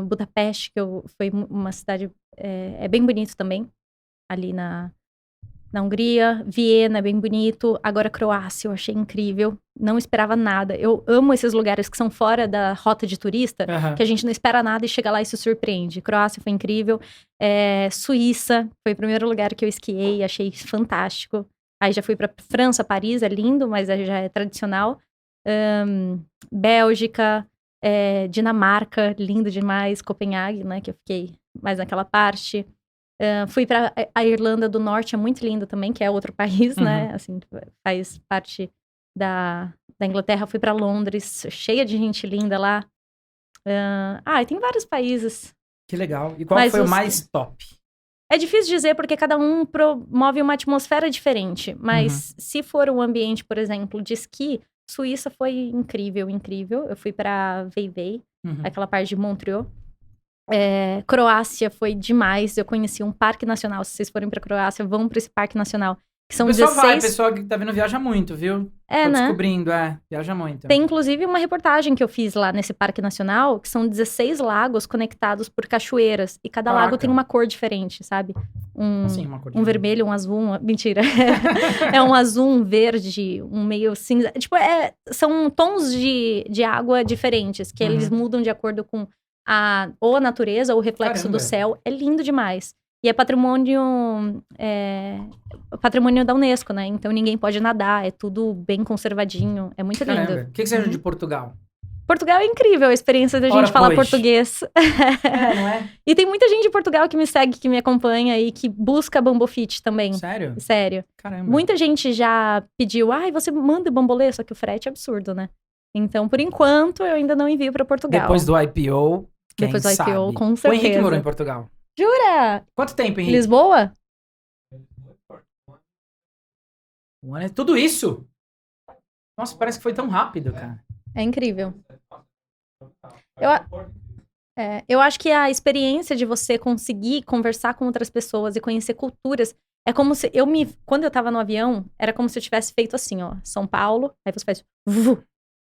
Budapeste, foi uma cidade bem bonito também, ali na Hungria. Viena é bem bonito. Agora Croácia, eu achei incrível. Não esperava nada. Eu amo esses lugares que são fora da rota de turista,
Aham.
que a gente não espera nada e chega lá e se surpreende. Croácia foi incrível. Suíça foi o primeiro lugar que eu esquiei, achei fantástico. Aí já fui pra França, Paris, é lindo, mas já é tradicional. Bélgica, Dinamarca, lindo demais. Copenhague, né, que eu fiquei mais naquela parte. Fui pra a Irlanda do Norte, é muito lindo também, que é outro país, né? Assim, faz parte da Inglaterra. Fui pra Londres, cheia de gente linda lá. E tem vários países.
Que legal. E qual
Mas
foi o
os-
mais top?
É difícil dizer porque cada um promove uma atmosfera diferente. Mas se for um ambiente, por exemplo, de esqui, Suíça foi incrível, incrível. Eu fui pra Vevey,
Uhum.
aquela parte de Montreal. Croácia foi demais. Eu conheci um parque nacional. Se vocês forem pra Croácia, vão pra esse parque nacional. Que são
O pessoal
16...
vai, o pessoal que tá vendo viaja muito, viu? Tô
né?
descobrindo, viaja muito.
Tem, inclusive, uma reportagem que eu fiz lá nesse parque nacional, que são 16 lagos conectados por cachoeiras. E cada
Caraca.
lago tem uma cor diferente, sabe?
Assim, uma cor
Um vermelho, um azul, mentira. É um azul, um verde, um meio cinza. Tipo, são tons de água diferentes, que eles mudam de acordo com ou a natureza ou o reflexo do
Caramba.
céu. É lindo demais. E é patrimônio da Unesco, né? Então ninguém pode nadar, é tudo bem conservadinho. É muito lindo.
Caramba. O que você acha de Portugal?
Portugal é incrível, a experiência da
Ora,
gente falar
pois.
português.
Não é?
E tem muita gente de Portugal que me segue, que me acompanha e que busca Bambofit também.
Sério?
Sério.
Caramba.
Muita gente já pediu, você manda bambolê, só que o frete é absurdo, né? Então, por enquanto, eu ainda não envio pra Portugal.
Depois do IPO, quem
Depois do IPO,
sabe?
com
O Henrique
certeza.
morou em Portugal.
Jura?
Quanto tempo, Henrique?
Lisboa?
Um ano. Tudo isso? Nossa, parece que foi tão rápido, cara.
É incrível. Eu acho que a experiência de você conseguir conversar com outras pessoas e conhecer culturas É como se quando eu tava no avião, era como se eu tivesse feito assim, ó, São Paulo, aí você faz vu.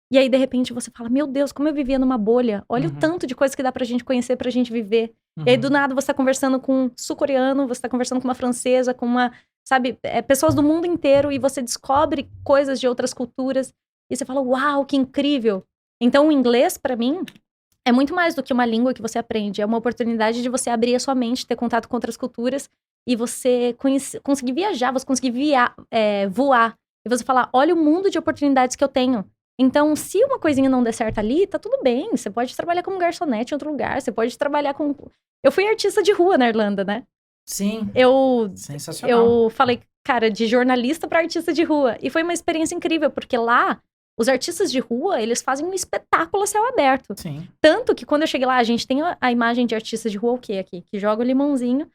E aí, de repente, você fala, meu Deus, como eu vivia numa bolha. Olha o tanto de coisa que dá pra gente conhecer, pra gente viver. E aí, do nada, você tá conversando com um sul-coreano, você tá conversando com uma francesa, com uma, sabe, pessoas do mundo inteiro, e você descobre coisas de outras culturas. E você fala, uau, que incrível. Então, o inglês, pra mim, é muito mais do que uma língua que você aprende. É uma oportunidade de você abrir a sua mente, ter contato com outras culturas, e você conseguir viajar, você conseguir voar. E você falar, olha o mundo de oportunidades que eu tenho. Então, se uma coisinha não der certo ali, tá tudo bem. Você pode trabalhar como garçonete em outro lugar. Você pode trabalhar com... Eu fui artista de rua na Irlanda, né?
Sim. Sensacional.
Eu falei, cara, de jornalista pra artista de rua. E foi uma experiência incrível, porque lá, os artistas de rua, eles fazem um espetáculo a céu aberto.
Sim.
Tanto que quando eu cheguei lá, a gente tem a imagem de artista de rua o quê aqui? Que joga o limãozinho,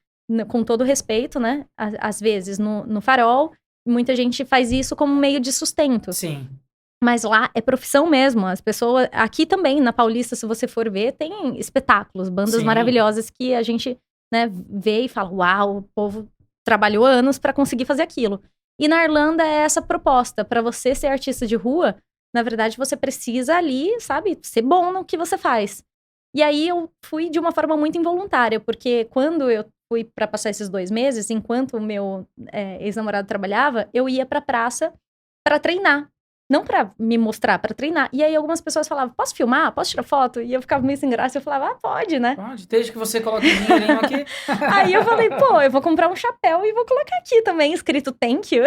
com todo respeito, né? Às vezes no farol. Muita gente faz isso como meio de sustento.
Sim.
Mas lá é profissão mesmo. As pessoas... Aqui também, na Paulista, se você for ver, tem espetáculos, bandas maravilhosas que a gente, né, vê e fala, uau, o povo trabalhou anos pra conseguir fazer aquilo. E na Irlanda é essa proposta. Pra você ser artista de rua, na verdade, você precisa ali, sabe, ser bom no que você faz. E aí eu fui de uma forma muito involuntária, porque quando eu fui pra passar esses 2 meses, enquanto o meu ex-namorado trabalhava, eu ia pra praça pra treinar. Não pra me mostrar, pra treinar. E aí algumas pessoas falavam, posso filmar? Posso tirar foto? E eu ficava meio sem graça. Eu falava, pode, né?
Pode, desde que você coloque o dinheirinho aqui.
Aí eu falei, pô, eu vou comprar um chapéu e vou colocar aqui também, escrito thank you.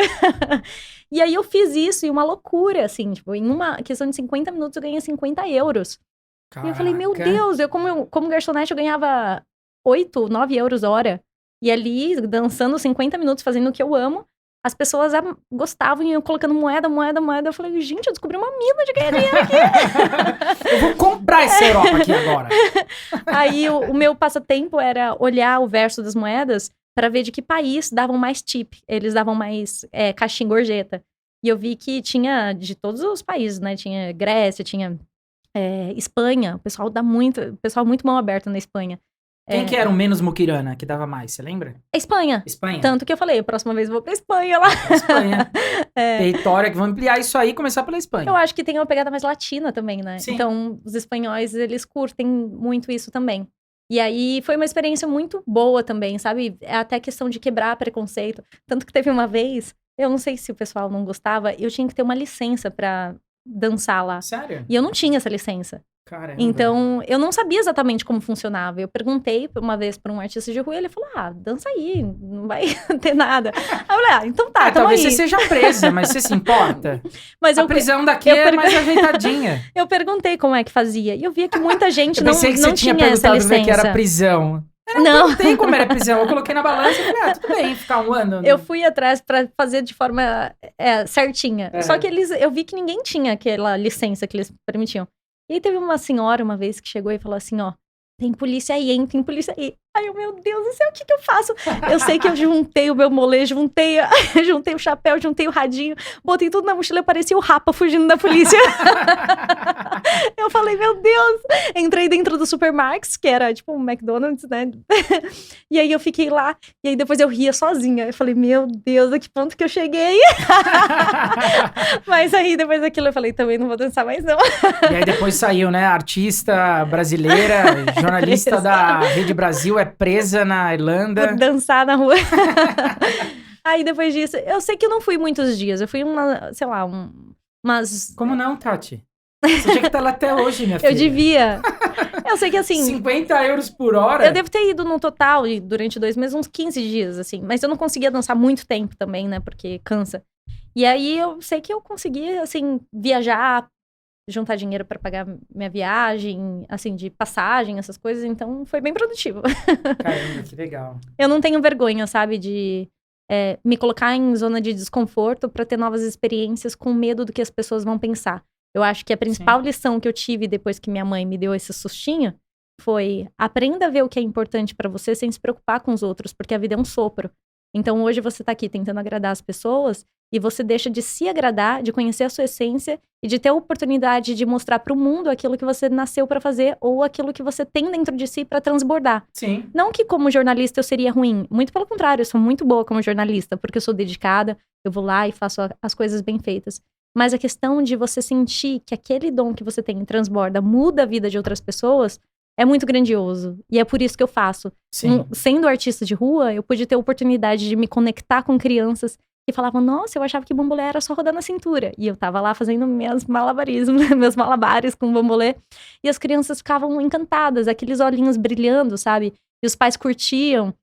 E aí eu fiz isso, e uma loucura, assim, tipo, em uma questão de 50 minutos eu ganhei 50 euros.
Caraca.
E eu falei, meu Deus, como garçonete eu ganhava 8, 9 euros hora. E ali, dançando 50 minutos, fazendo o que eu amo. As pessoas gostavam e iam colocando moeda. Eu falei, gente, eu descobri uma mina de ganhar dinheiro aqui.
Eu vou comprar essa Europa aqui agora.
Aí o meu passatempo era olhar o verso das moedas para ver de que país davam mais tip. Eles davam mais caixinha gorjeta. E eu vi que tinha de todos os países, né? Tinha Grécia, tinha Espanha. O pessoal muito mão aberta na Espanha.
Quem que era o menos muquirana, que dava mais, você lembra?
Espanha. Tanto que eu falei, a próxima vez eu vou pra Espanha lá.
Espanha. Território, que vamos ampliar isso aí e começar pela Espanha.
Eu acho que tem uma pegada mais latina também, né?
Sim.
Então, os espanhóis, eles curtem muito isso também. E aí, foi uma experiência muito boa também, sabe? É até questão de quebrar preconceito. Tanto que teve uma vez, eu não sei se o pessoal não gostava, eu tinha que ter uma licença pra dançar lá.
Sério?
E eu não tinha essa licença.
Caramba.
Então, eu não sabia exatamente como funcionava. Eu perguntei uma vez pra um artista de rua e ele falou, dança aí, não vai ter nada. Aí eu falei, então tá, tamo
talvez
aí.
você seja presa, mas você se importa?
Mas
a prisão daqui é mais ajeitadinha.
Eu perguntei como é que fazia. E eu via que muita gente
eu
não
pensei que você
tinha
tinha
essa licença.
que era prisão. Eu não perguntei como era prisão. Eu coloquei na balança e falei, tudo bem, ficar um ano.
Eu fui atrás pra fazer de forma certinha. Só que eu vi que ninguém tinha aquela licença que eles permitiam. E aí teve uma senhora uma vez que chegou e falou assim, ó, tem polícia aí, hein, tem polícia aí. Aí eu, meu Deus do céu, o que eu faço? Eu sei que eu juntei o meu molê, juntei o chapéu, juntei o radinho, botei tudo na mochila, parecia o Rapa fugindo da polícia. Eu falei, meu Deus. Entrei dentro do Supermax, que era tipo um McDonald's, né? E aí eu fiquei lá, e aí depois eu ria sozinha. Eu falei, meu Deus, a que ponto que eu cheguei? Mas aí depois daquilo eu falei, também não vou dançar mais não.
E aí depois saiu, né, artista brasileira, jornalista da Rede Brasil, presa na Irlanda.
Por dançar na rua. Aí depois disso, eu sei que eu não fui muitos dias. Eu fui umas...
Como não, Tati? Você tinha que estar lá até hoje, minha filha.
Eu devia. Eu sei que assim...
50 euros por hora?
Eu devo ter ido no total, durante 2 meses, uns 15 dias, assim. Mas eu não conseguia dançar muito tempo também, né? Porque cansa. E aí eu sei que eu consegui, assim, viajar, juntar dinheiro pra pagar minha viagem, assim, de passagem, essas coisas. Então, foi bem produtivo.
Caramba, que legal.
Eu não tenho vergonha, sabe, de me colocar em zona de desconforto pra ter novas experiências com medo do que as pessoas vão pensar. Eu acho que a principal lição que eu tive depois que minha mãe me deu esse sustinho foi aprenda a ver o que é importante pra você sem se preocupar com os outros, porque a vida é um sopro. Então, hoje você tá aqui tentando agradar as pessoas e você deixa de se agradar, de conhecer a sua essência e de ter a oportunidade de mostrar pro mundo aquilo que você nasceu pra fazer ou aquilo que você tem dentro de si pra transbordar.
Sim.
Não que como jornalista eu seria ruim, muito pelo contrário, eu sou muito boa como jornalista, porque eu sou dedicada, eu vou lá e faço as coisas bem feitas. Mas a questão de você sentir que aquele dom que você tem transborda, muda a vida de outras pessoas, é muito grandioso. E é por isso que eu faço.
Sim.
Sendo artista de rua, eu pude ter a oportunidade de me conectar com crianças que falavam, nossa, eu achava que bambolê era só rodar na cintura. E eu tava lá fazendo meus malabarismos, meus malabares com bambolê. E as crianças ficavam encantadas, aqueles olhinhos brilhando, sabe? E os pais curtiam.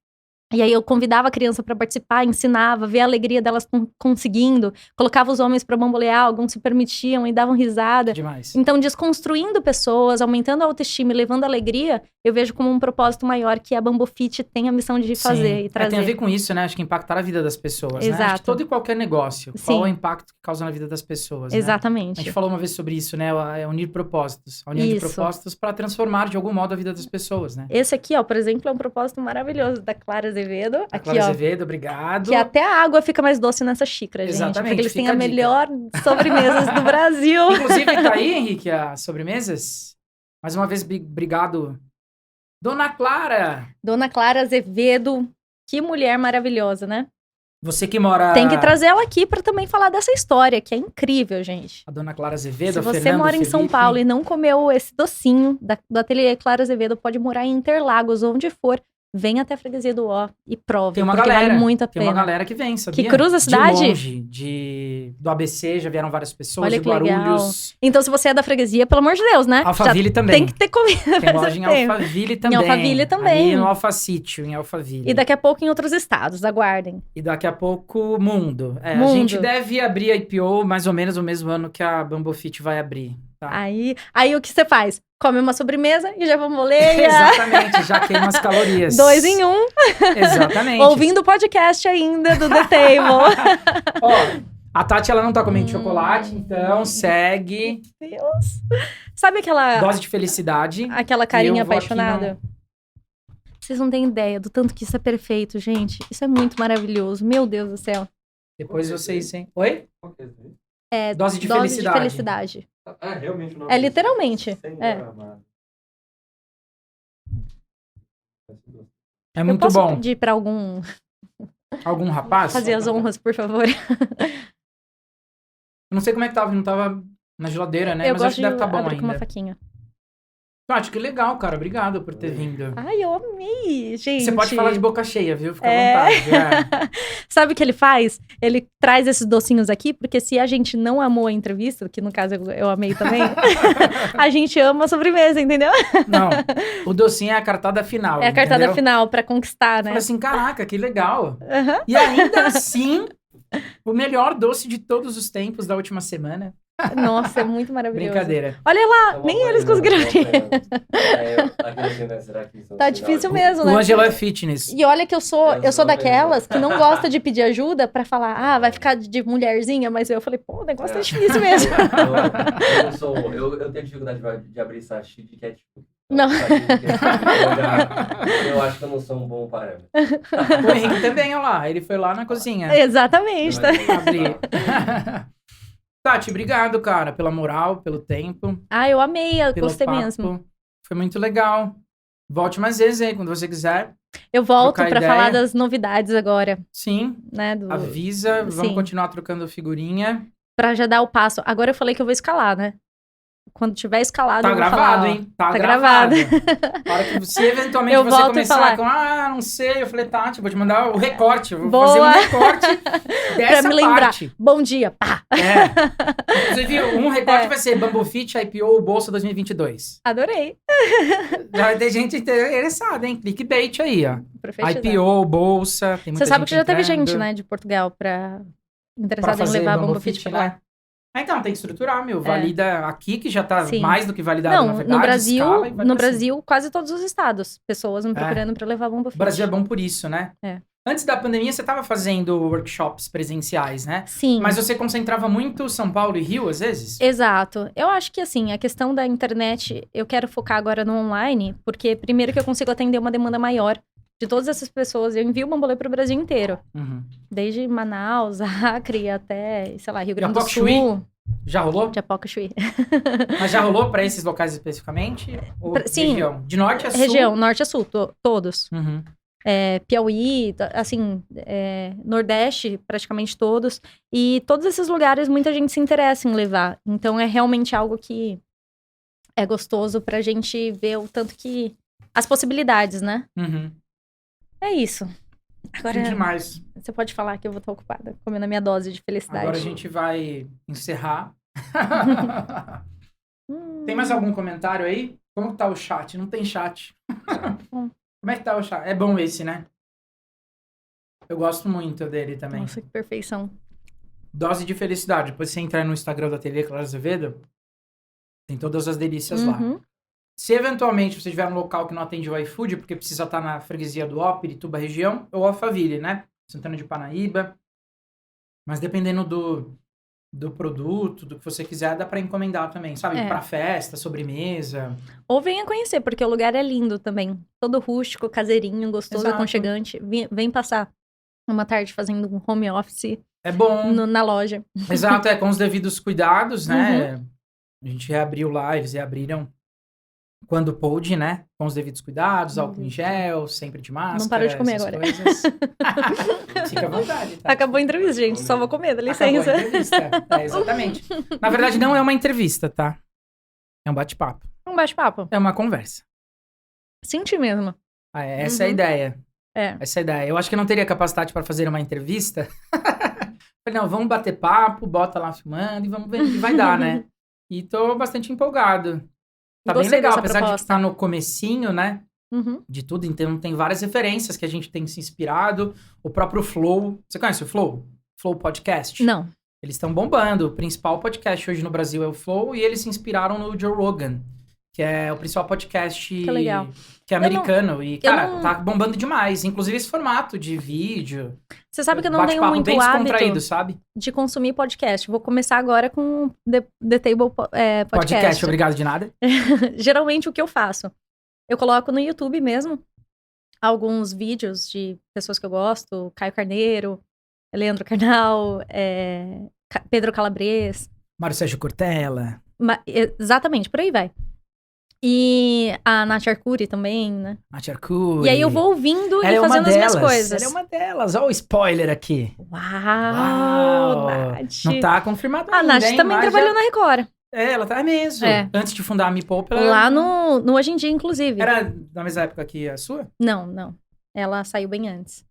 E aí eu convidava a criança para participar, ensinava, ver a alegria delas conseguindo, colocava os homens para bambolear, alguns se permitiam e davam risada.
Demais.
Então, desconstruindo pessoas, aumentando a autoestima e levando alegria, eu vejo como um propósito maior que a Bambofit tem a missão de fazer e trazer.
Tem a ver com isso, né? Acho que impactar a vida das pessoas,
Exato.
né? Acho que todo e qualquer negócio.
Sim.
Qual é o impacto que causa na vida das pessoas,
Exatamente.
Né? A gente falou uma vez sobre isso, né? É unir propósitos. A união de propósitos para transformar, de algum modo, a vida das pessoas, né?
Esse aqui, ó, por exemplo, é um propósito maravilhoso da Clara Azevedo. Aqui,
Clara
ó,
Azevedo, obrigado.
Que até a água fica mais doce nessa xícara, gente.
Exatamente,
Porque eles têm
fica
a
a dica.
melhor sobremesas do Brasil.
Inclusive, tá aí, Henrique, as sobremesas. Mais uma vez, obrigado. Dona Clara!
Dona Clara Azevedo, que mulher maravilhosa, né?
Você que mora...
Tem que trazer ela aqui pra também falar dessa história, que é incrível, gente.
A Dona Clara Azevedo,
Se
a
você
Fernando
mora em São
Felipe.
Paulo e não comeu esse docinho do ateliê Clara Azevedo, pode morar em Interlagos, onde for. Vem até a freguesia do Ó e prove,
Tem uma
porque
galera,
vale muito a
tem
pena.
uma galera que vem, sabia?
Que cruza a cidade?
De longe, do ABC já vieram várias pessoas,
Olha
de
que legal.
Guarulhos.
Então, se você é da freguesia, pelo amor de Deus, né?
Alphaville
Já
também.
Tem que ter comida.
Tem loja em Alphaville também.
Em Alphaville também.
Ali no Alfacítio, em Alphaville.
E daqui a pouco em outros estados, aguardem.
E daqui a pouco, Mundo. A
Mundo.
gente deve abrir a IPO mais ou menos no mesmo ano que a Bambofit vai abrir. Tá?
Aí o que você faz? Come uma sobremesa e já bamboleia.
Exatamente, já queima as calorias.
2 em 1.
Exatamente.
Ouvindo o podcast ainda do The Table.
Ó, a Tati, ela não tá comendo chocolate, então segue.
Deus. Sabe aquela...
Dose de felicidade.
Aquela carinha
Eu vou aqui
apaixonada? Vocês não têm ideia do tanto que isso é perfeito, gente. Isso é muito maravilhoso. Meu Deus do céu.
Depois vocês, hein? Oi?
É
Dose de
dose de
felicidade.
felicidade.
Ah, realmente o nome
É
disso?
literalmente.
Senhor
É.
amado.
É
Eu
muito
posso
bom.
pedir pra algum
Algum rapaz?
fazer as honras, por favor?
Eu não sei como é que tava, não tava na geladeira, né?
Eu
Mas acho
gosto
que
de
deve estar bom
abrir com uma
ainda.
faquinha.
Tati, que legal, cara. Obrigado por ter vindo.
Ai, eu amei, gente.
Você pode falar de boca cheia, viu? Fica
É.
à vontade. É.
Sabe o que ele faz? Ele traz esses docinhos aqui, porque se a gente não amou a entrevista, que no caso eu amei também, a gente ama a sobremesa, entendeu?
Não, o docinho é a cartada final.
É a cartada
entendeu?
final pra conquistar, né?
Fala assim, caraca, que legal.
Aham.
E ainda assim, o melhor doce de todos os tempos da última semana.
Nossa, é muito maravilhoso.
Brincadeira.
Olha lá,
É uma
nem
coisa,
eles conseguiram
né?
abrir.
Aqui assim, né? Será que são
Tá
sinal
difícil
de-
mesmo,
O
né?
Ângelo é fitness.
E olha que eu sou
Eu sou
daquelas
mesmo.
que não gosta de pedir ajuda pra falar, ah, vai ficar de mulherzinha, mas eu falei, pô, o negócio tá difícil mesmo.
Eu não sou. Eu tenho dificuldade de abrir sachê de ketchup.
Não.
Sachê de ketchup, eu acho que eu não sou um bom parâmetro.
O Henrique também, olha lá. Ele foi lá na cozinha.
Exatamente, tá?
Abrir. Tati, obrigado, cara, pela moral, pelo tempo,
Ah, eu amei, eu
pelo
gostei
papo.
mesmo.
Foi muito legal. Volte mais vezes aí, quando você quiser.
Eu volto
Trocar
pra
ideia.
falar das novidades agora,
Sim,
né?
avisa. Vamos
Sim.
continuar trocando figurinha.
Pra já dar o passo. Agora eu falei que eu vou escalar, né? Quando tiver escalado,
Tá
eu vou
gravado,
falar, ó,
hein? Tá
gravado.
A hora que se eventualmente
Eu
você
volto e
começar
falar.
com, não sei, eu falei, Tati, vou te mandar o recorte. Eu vou
Boa.
fazer um recorte dessa
Pra me lembrar.
parte.
Bom dia, pá!
É. Inclusive, um recorte vai ser Bambofit IPO Bolsa 2022.
Adorei.
Já vai ter gente interessada, hein? Clickbait aí, ó.
Profetizar.
IPO, Bolsa, tem muita
Você sabe
gente
que já teve
entrando
gente, né, de Portugal pra
pra
interessada em
fazer
levar a
Bambofit
Bambofit pra lá.
lá. Então, tem que estruturar, meu. Valida aqui, que já tá
Sim.
mais do que validado,
Não,
na verdade.
no Brasil,
escala e vai
no
pra cima.
Brasil, quase todos os estados. Pessoas me procurando pra levar a
O
Bambofit.
Brasil é bom por isso, né?
É.
Antes da pandemia, você estava fazendo workshops presenciais, né?
Sim.
Mas você concentrava muito São Paulo e Rio, às vezes?
Exato. Eu acho que, assim, a questão da internet, eu quero focar agora no online, porque primeiro que eu consigo atender uma demanda maior de todas essas pessoas, eu envio bambolê pro Brasil inteiro.
Uhum.
Desde Manaus, Acre, até, sei lá, Rio Grande do
Japoque
Sul.
Chuí? Já rolou?
Japoque Chuí.
Mas já rolou pra esses locais especificamente? Ou
Sim.
região? De norte a sul?
Região, norte a sul, todos.
Uhum.
Piauí, assim, Nordeste, praticamente todos. E todos esses lugares, muita gente se interessa em levar. Então, é realmente algo que é gostoso pra gente ver o tanto que... As possibilidades, né?
Uhum.
É isso. Agora,
demais.
você pode falar que eu vou estar ocupada, comendo a minha dose de felicidade.
Agora a gente vai encerrar. Tem mais algum comentário aí? Como tá o chat? Não tem chat. Como é que tá o chat? É bom esse, né? Eu gosto muito dele também.
Nossa, que perfeição.
Dose de felicidade. Depois você entrar no Instagram da TV Clara Azevedo, tem todas as delícias lá. Se eventualmente você estiver num local que não atende o iFood, porque precisa estar na freguesia do Ó, Pirituba região, ou Alphaville, né? Santana de Parnaíba. Mas dependendo do produto, do que você quiser, dá pra encomendar também, sabe? Pra festa, sobremesa.
Ou venha conhecer, porque o lugar é lindo também. Todo rústico, caseirinho, gostoso, aconchegante. Vem passar uma tarde fazendo um home office.
É bom.
Na loja.
Exato, com os devidos cuidados, né? A gente reabriu lá, eles reabriram quando pôde, né? Com os devidos cuidados, álcool em gel, sempre de máscara.
Não parou de comer agora.
Coisas. Fica à vontade, tá?
Acabou a entrevista, gente. Só vou comer, dá licença.
Acabou a entrevista. Exatamente. Na verdade, não é uma entrevista, tá? É um bate-papo.
Um bate-papo.
É uma conversa.
Senti mesmo.
Essa é a ideia. Essa é a ideia. Eu acho que eu não teria capacidade para fazer uma entrevista. Falei, não, vamos bater papo, bota lá filmando e vamos ver o que vai dar, né? E tô bastante empolgado. Tá bem legal, apesar de estar no comecinho, né? De tudo, então tem várias referências que a gente tem se inspirado. O próprio Flow. Você conhece o Flow? Flow Podcast?
Não.
Eles estão bombando. O principal podcast hoje no Brasil é o Flow e eles se inspiraram no Joe Rogan, que é o principal podcast que é americano. E, cara, tá bombando demais. Inclusive esse formato de vídeo.
Você sabe que eu não tenho muito
bem
hábito
descontraído, sabe?
de consumir podcast. Vou começar agora com The Table Podcast.
Podcast, obrigado de nada.
Geralmente o que eu faço? Eu coloco no YouTube mesmo alguns vídeos de pessoas que eu gosto. Caio Carneiro, Leandro Carnal, Pedro Calabres.
Mário Sérgio Cortella.
Exatamente, por aí vai. E a Nath Arcuri também, né?
Nath Arcuri.
E aí eu vou ouvindo e fazendo as minhas coisas.
Ela é uma delas. Olha o spoiler aqui.
Uau, Nath.
Não tá confirmado ainda,
a Nath também trabalhou na Record.
Ela tá mesmo. Antes de fundar a Me Poupa.
Lá no Hoje em Dia, inclusive.
Era da mesma época que a sua?
Não. Ela saiu bem antes.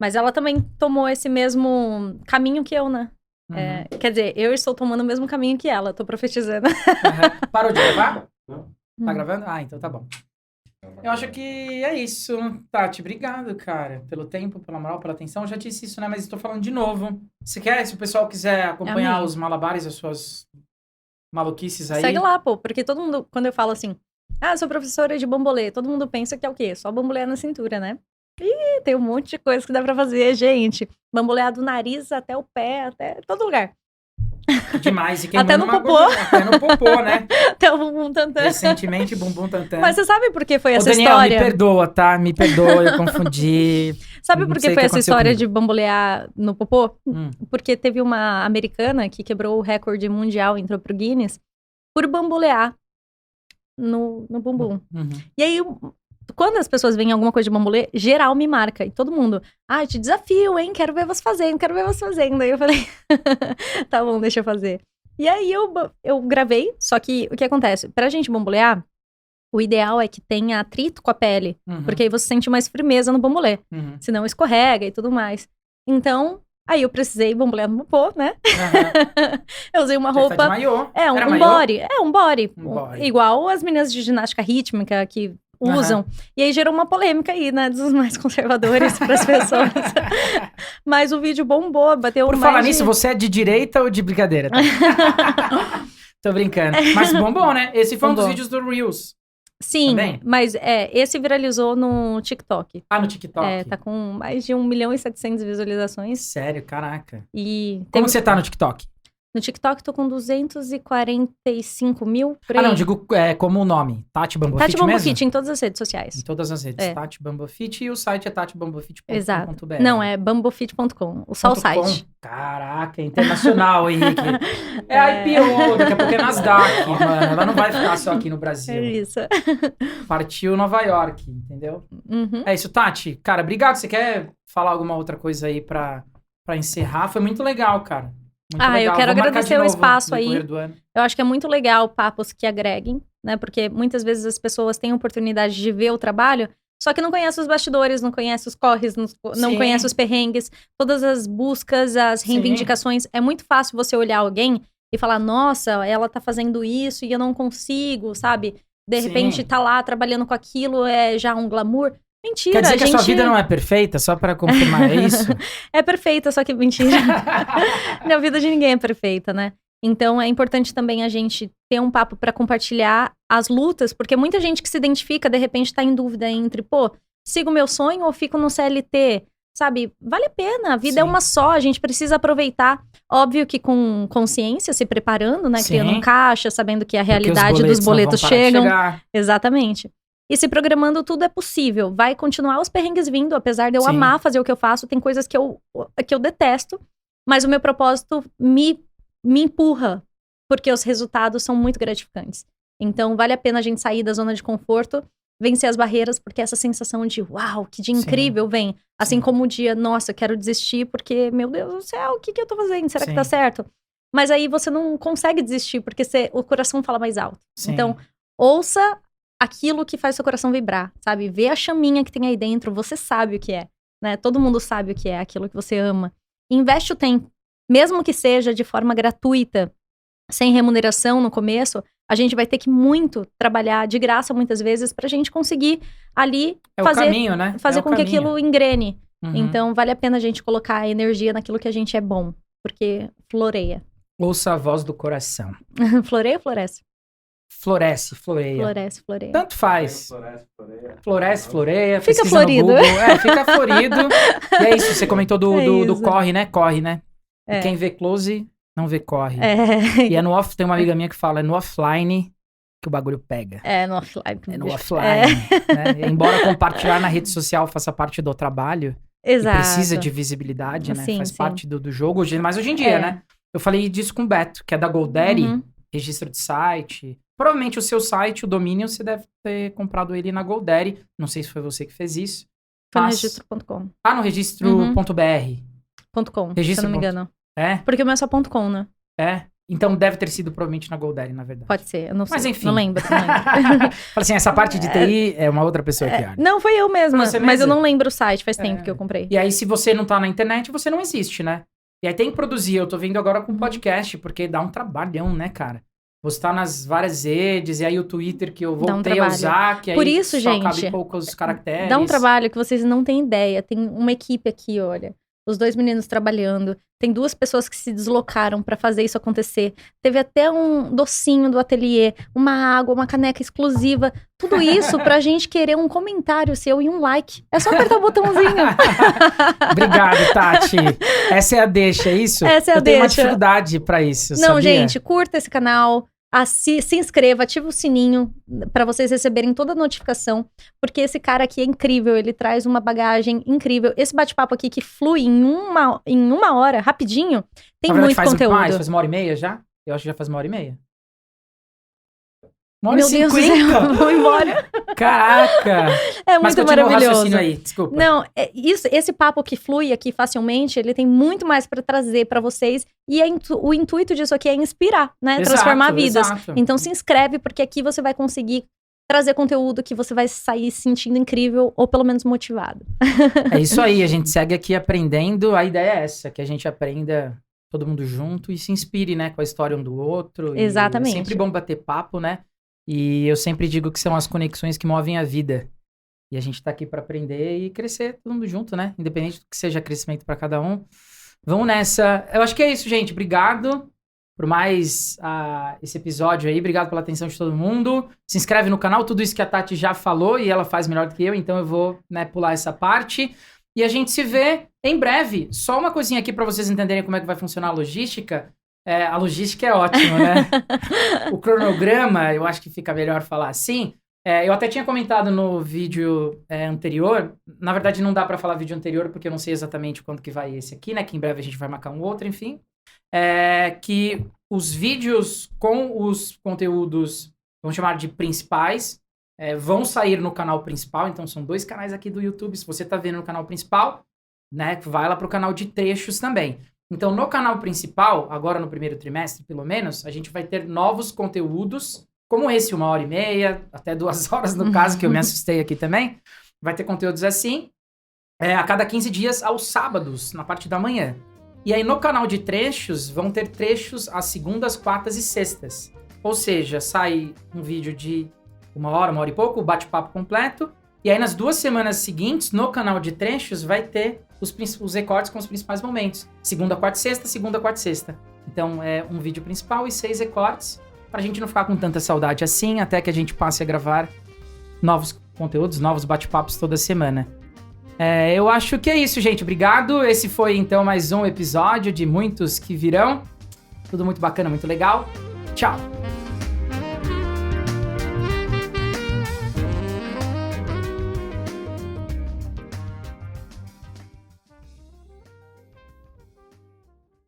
Mas ela também tomou esse mesmo caminho que eu, né? Quer dizer, eu estou tomando o mesmo caminho que ela. Tô profetizando.
Parou de gravar? Tá gravando? Ah, então tá bom. Eu acho que é isso, Tati. Obrigado, cara, pelo tempo, pela moral, pela atenção. Eu já disse isso, né? Mas estou falando de novo. Se o pessoal quiser acompanhar os malabares, as suas maluquices aí...
Segue lá, pô. Porque todo mundo, quando eu falo assim, sou professora de bambolê, todo mundo pensa que é o quê? Só bambolear na cintura, né? Ih, tem um monte de coisa que dá pra fazer, gente. Bambolear do nariz até o pé, até todo lugar.
Demais. E
até no popô.
Até no popô, né?
Até o bumbum tantã.
Recentemente, bumbum tantã.
Mas você sabe por que foi essa
Daniel,
história?
Me perdoa, tá? Me perdoa, eu confundi.
Sabe por que foi essa história de bambolear no popô? Porque teve uma americana que quebrou o recorde mundial, entrou pro Guinness, por bambolear no bumbum. E aí, quando as pessoas veem alguma coisa de bambolê, geral me marca. E todo mundo, te desafio, hein? Quero ver você fazendo. Aí eu falei, tá bom, deixa eu fazer. E aí eu gravei, só que o que acontece? Pra gente bambolear, o ideal é que tenha atrito com a pele. Porque aí você sente mais firmeza no bambolê. Senão escorrega e tudo mais. Então, aí eu precisei bambolear no popô, né? Eu usei uma roupa...
Tá de maiô.
Um body. Um body. Igual as meninas de ginástica rítmica que usam. E aí gerou uma polêmica aí, né? Dos mais conservadores pras pessoas. Mas o vídeo bombou, bateu
Por falar nisso, você é de direita ou de brincadeira? Tô brincando. Mas bombou, né? Esse foi um dos vídeos do Reels.
Sim,
também?
Mas esse viralizou no TikTok.
No TikTok.
Tá com mais de 1.700.000 visualizações.
Sério, caraca.
E
como você tá no TikTok?
No TikTok, tô com 245 mil por aí.
Ah, não, digo como o nome. Tati Bamboo Fit
Tati Bamboo
mesmo?
Fit, em todas as redes sociais.
Em todas as redes. Tati Bamboo Fit, e o site é tatibambofit.com.br.
Exato. Não, é bambofit.com, só o site.
Caraca, internacional, Henrique. É IPO, daqui a pouco é Nasdaq, mano. Ela não vai ficar só aqui no Brasil.
É isso.
Partiu Nova York, entendeu?
Uhum.
É isso, Tati. Cara, obrigado. Você quer falar alguma outra coisa aí pra encerrar? Foi muito legal, cara. Muito legal.
Eu quero agradecer o espaço aí.
Eu
acho que é muito legal papos que agreguem, né? Porque muitas vezes as pessoas têm a oportunidade de ver o trabalho, só que não conhece os bastidores, não conhece os corres, não conhece os perrengues, todas as buscas, as reivindicações. É muito fácil você olhar alguém e falar, nossa, ela tá fazendo isso e eu não consigo, sabe? De repente tá lá trabalhando com aquilo, é já um glamour. Mentira,
quer dizer que a sua vida não é perfeita? Só pra confirmar, é isso?
É perfeita, só que mentira. A vida de ninguém é perfeita, né? Então, é importante também a gente ter um papo pra compartilhar as lutas, porque muita gente que se identifica, de repente, tá em dúvida entre, sigo meu sonho ou fico no CLT? Sabe? Vale a pena, a vida é uma só, a gente precisa aproveitar. Óbvio que com consciência, se preparando, né? Criando um caixa, sabendo que a realidade dos boletos chegam. Exatamente. E se programando, tudo é possível. Vai continuar os perrengues vindo, apesar de eu amar fazer o que eu faço. Tem coisas que eu detesto, mas o meu propósito me empurra, porque os resultados são muito gratificantes. Então, vale a pena a gente sair da zona de conforto, vencer as barreiras, porque essa sensação de, uau, que dia incrível vem. Assim como o dia, nossa, eu quero desistir, porque, meu Deus do céu, o que eu tô fazendo? Será que tá certo? Mas aí você não consegue desistir, porque o coração fala mais alto. Então, ouça aquilo que faz seu coração vibrar, sabe? Vê a chaminha que tem aí dentro, você sabe o que é, né? Todo mundo sabe o que é, aquilo que você ama. Investe o tempo, mesmo que seja de forma gratuita, sem remuneração no começo, a gente vai ter que muito trabalhar de graça muitas vezes pra gente conseguir ali fazer com que aquilo engrene. Então, vale a pena a gente colocar a energia naquilo que a gente é bom, porque floreia.
Ouça a voz do coração.
Floreia ou floresce?
Floresce, floreia.
Floresce, floreia.
Tanto faz. Floresce, floreia.
Fica florido.
Fica florido. E é isso, você comentou do corre, né? Corre, né? E quem vê close, não vê corre. E é no off, tem uma amiga minha que fala, é no offline que o bagulho pega.
É no offline.
É no offline. Né? Embora compartilhar na rede social faça parte do trabalho,
exato.
E precisa de visibilidade, né? Faz parte do jogo, mas hoje em dia, né? Eu falei disso com o Beto, que é da GoDaddy, registro de site. Provavelmente o seu site, o domínio, você deve ter comprado ele na GoDaddy. Não sei se foi você que fez isso.
Foi no registro.com.
Ah, no registro.br.
.com,
registro.
se eu não me engano.
É?
Porque o meu é só .com, né?
É? Então deve ter sido provavelmente na GoDaddy, na verdade.
Pode ser, eu não sei.
Mas enfim.
Não lembro.
Fala assim, essa parte de TI é uma outra pessoa que olha.
Não, foi eu mesma. Mas eu não lembro o site, faz tempo que eu comprei.
E aí, se você não tá na internet, você não existe, né? E aí tem que produzir. Eu tô vendo agora com podcast, porque dá um trabalhão, né, cara? Você tá nas várias redes, e aí o Twitter que eu voltei a usar, que aí
por isso,
só
gente,
cabe poucos caracteres.
Dá um trabalho que vocês não têm ideia. Tem uma equipe aqui, olha. Os 2 meninos trabalhando. Tem 2 pessoas que se deslocaram pra fazer isso acontecer. Teve até um docinho do ateliê, uma água, uma caneca exclusiva. Tudo isso pra gente querer um comentário seu e um like. É só apertar o botãozinho.
Obrigado, Tati. Essa é a deixa, é isso?
Essa é a deixa.
Eu tenho uma dificuldade pra isso,
não,
sabia?
gente, curta esse canal. Se inscreva, ativa o sininho para vocês receberem toda a notificação, porque esse cara aqui é incrível, ele traz uma bagagem incrível. Esse bate-papo aqui que flui em uma hora, rapidinho, tem muito conteúdo.
Faz 1h30 já? Eu acho que já faz 1h30. 1h50?
Meu Deus do céu, vou embora.
Caraca!
É muito maravilhoso.
Aí, desculpa.
Não, esse papo que flui aqui facilmente, ele tem muito mais para trazer para vocês. E o intuito disso aqui é inspirar, né?
Exato,
transformar vidas.
Exato.
Então se inscreve, porque aqui você vai conseguir trazer conteúdo que você vai sair se sentindo incrível ou pelo menos motivado.
É isso aí, a gente segue aqui aprendendo. A ideia é essa, que a gente aprenda todo mundo junto e se inspire, né? Com a história um do outro.
Exatamente.
É sempre bom bater papo, né? E eu sempre digo que são as conexões que movem a vida. E a gente tá aqui pra aprender e crescer todo mundo junto, né? Independente do que seja crescimento pra cada um. Vamos nessa. Eu acho que é isso, gente. Obrigado por mais esse episódio aí. Obrigado pela atenção de todo mundo. Se inscreve no canal. Tudo isso que a Tati já falou e ela faz melhor do que eu. Então eu vou, né, pular essa parte. E a gente se vê em breve. Só uma coisinha aqui pra vocês entenderem como é que vai funcionar a logística. A logística é ótima, né? O cronograma, eu acho que fica melhor falar assim. Eu até tinha comentado no vídeo anterior, na verdade não dá pra falar vídeo anterior, porque eu não sei exatamente quando que vai esse aqui, né? Que em breve a gente vai marcar um outro, enfim. Que os vídeos com os conteúdos, vamos chamar de principais, vão sair no canal principal. Então são 2 canais aqui do YouTube. Se você tá vendo no canal principal, né, vai lá pro canal de trechos também. Então no canal principal, agora no primeiro trimestre pelo menos, a gente vai ter novos conteúdos, como esse, 1h30, até 2 horas no caso, que eu me assustei aqui também. Vai ter conteúdos assim, a cada 15 dias, aos sábados, na parte da manhã. E aí no canal de trechos, vão ter trechos às segundas, quartas e sextas. Ou seja, sai um vídeo de 1 hora e pouco, o bate-papo completo. E aí nas 2 semanas seguintes, no canal de trechos, vai ter os recortes com os principais momentos. Segunda, quarta e sexta, segunda, quarta e sexta. Então é um vídeo principal e 6 recortes, pra gente não ficar com tanta saudade assim, até que a gente passe a gravar novos conteúdos, novos bate-papos toda semana. Eu acho que é isso, gente. Obrigado. Esse foi, então, mais um episódio de muitos que virão. Tudo muito bacana, muito legal. Tchau!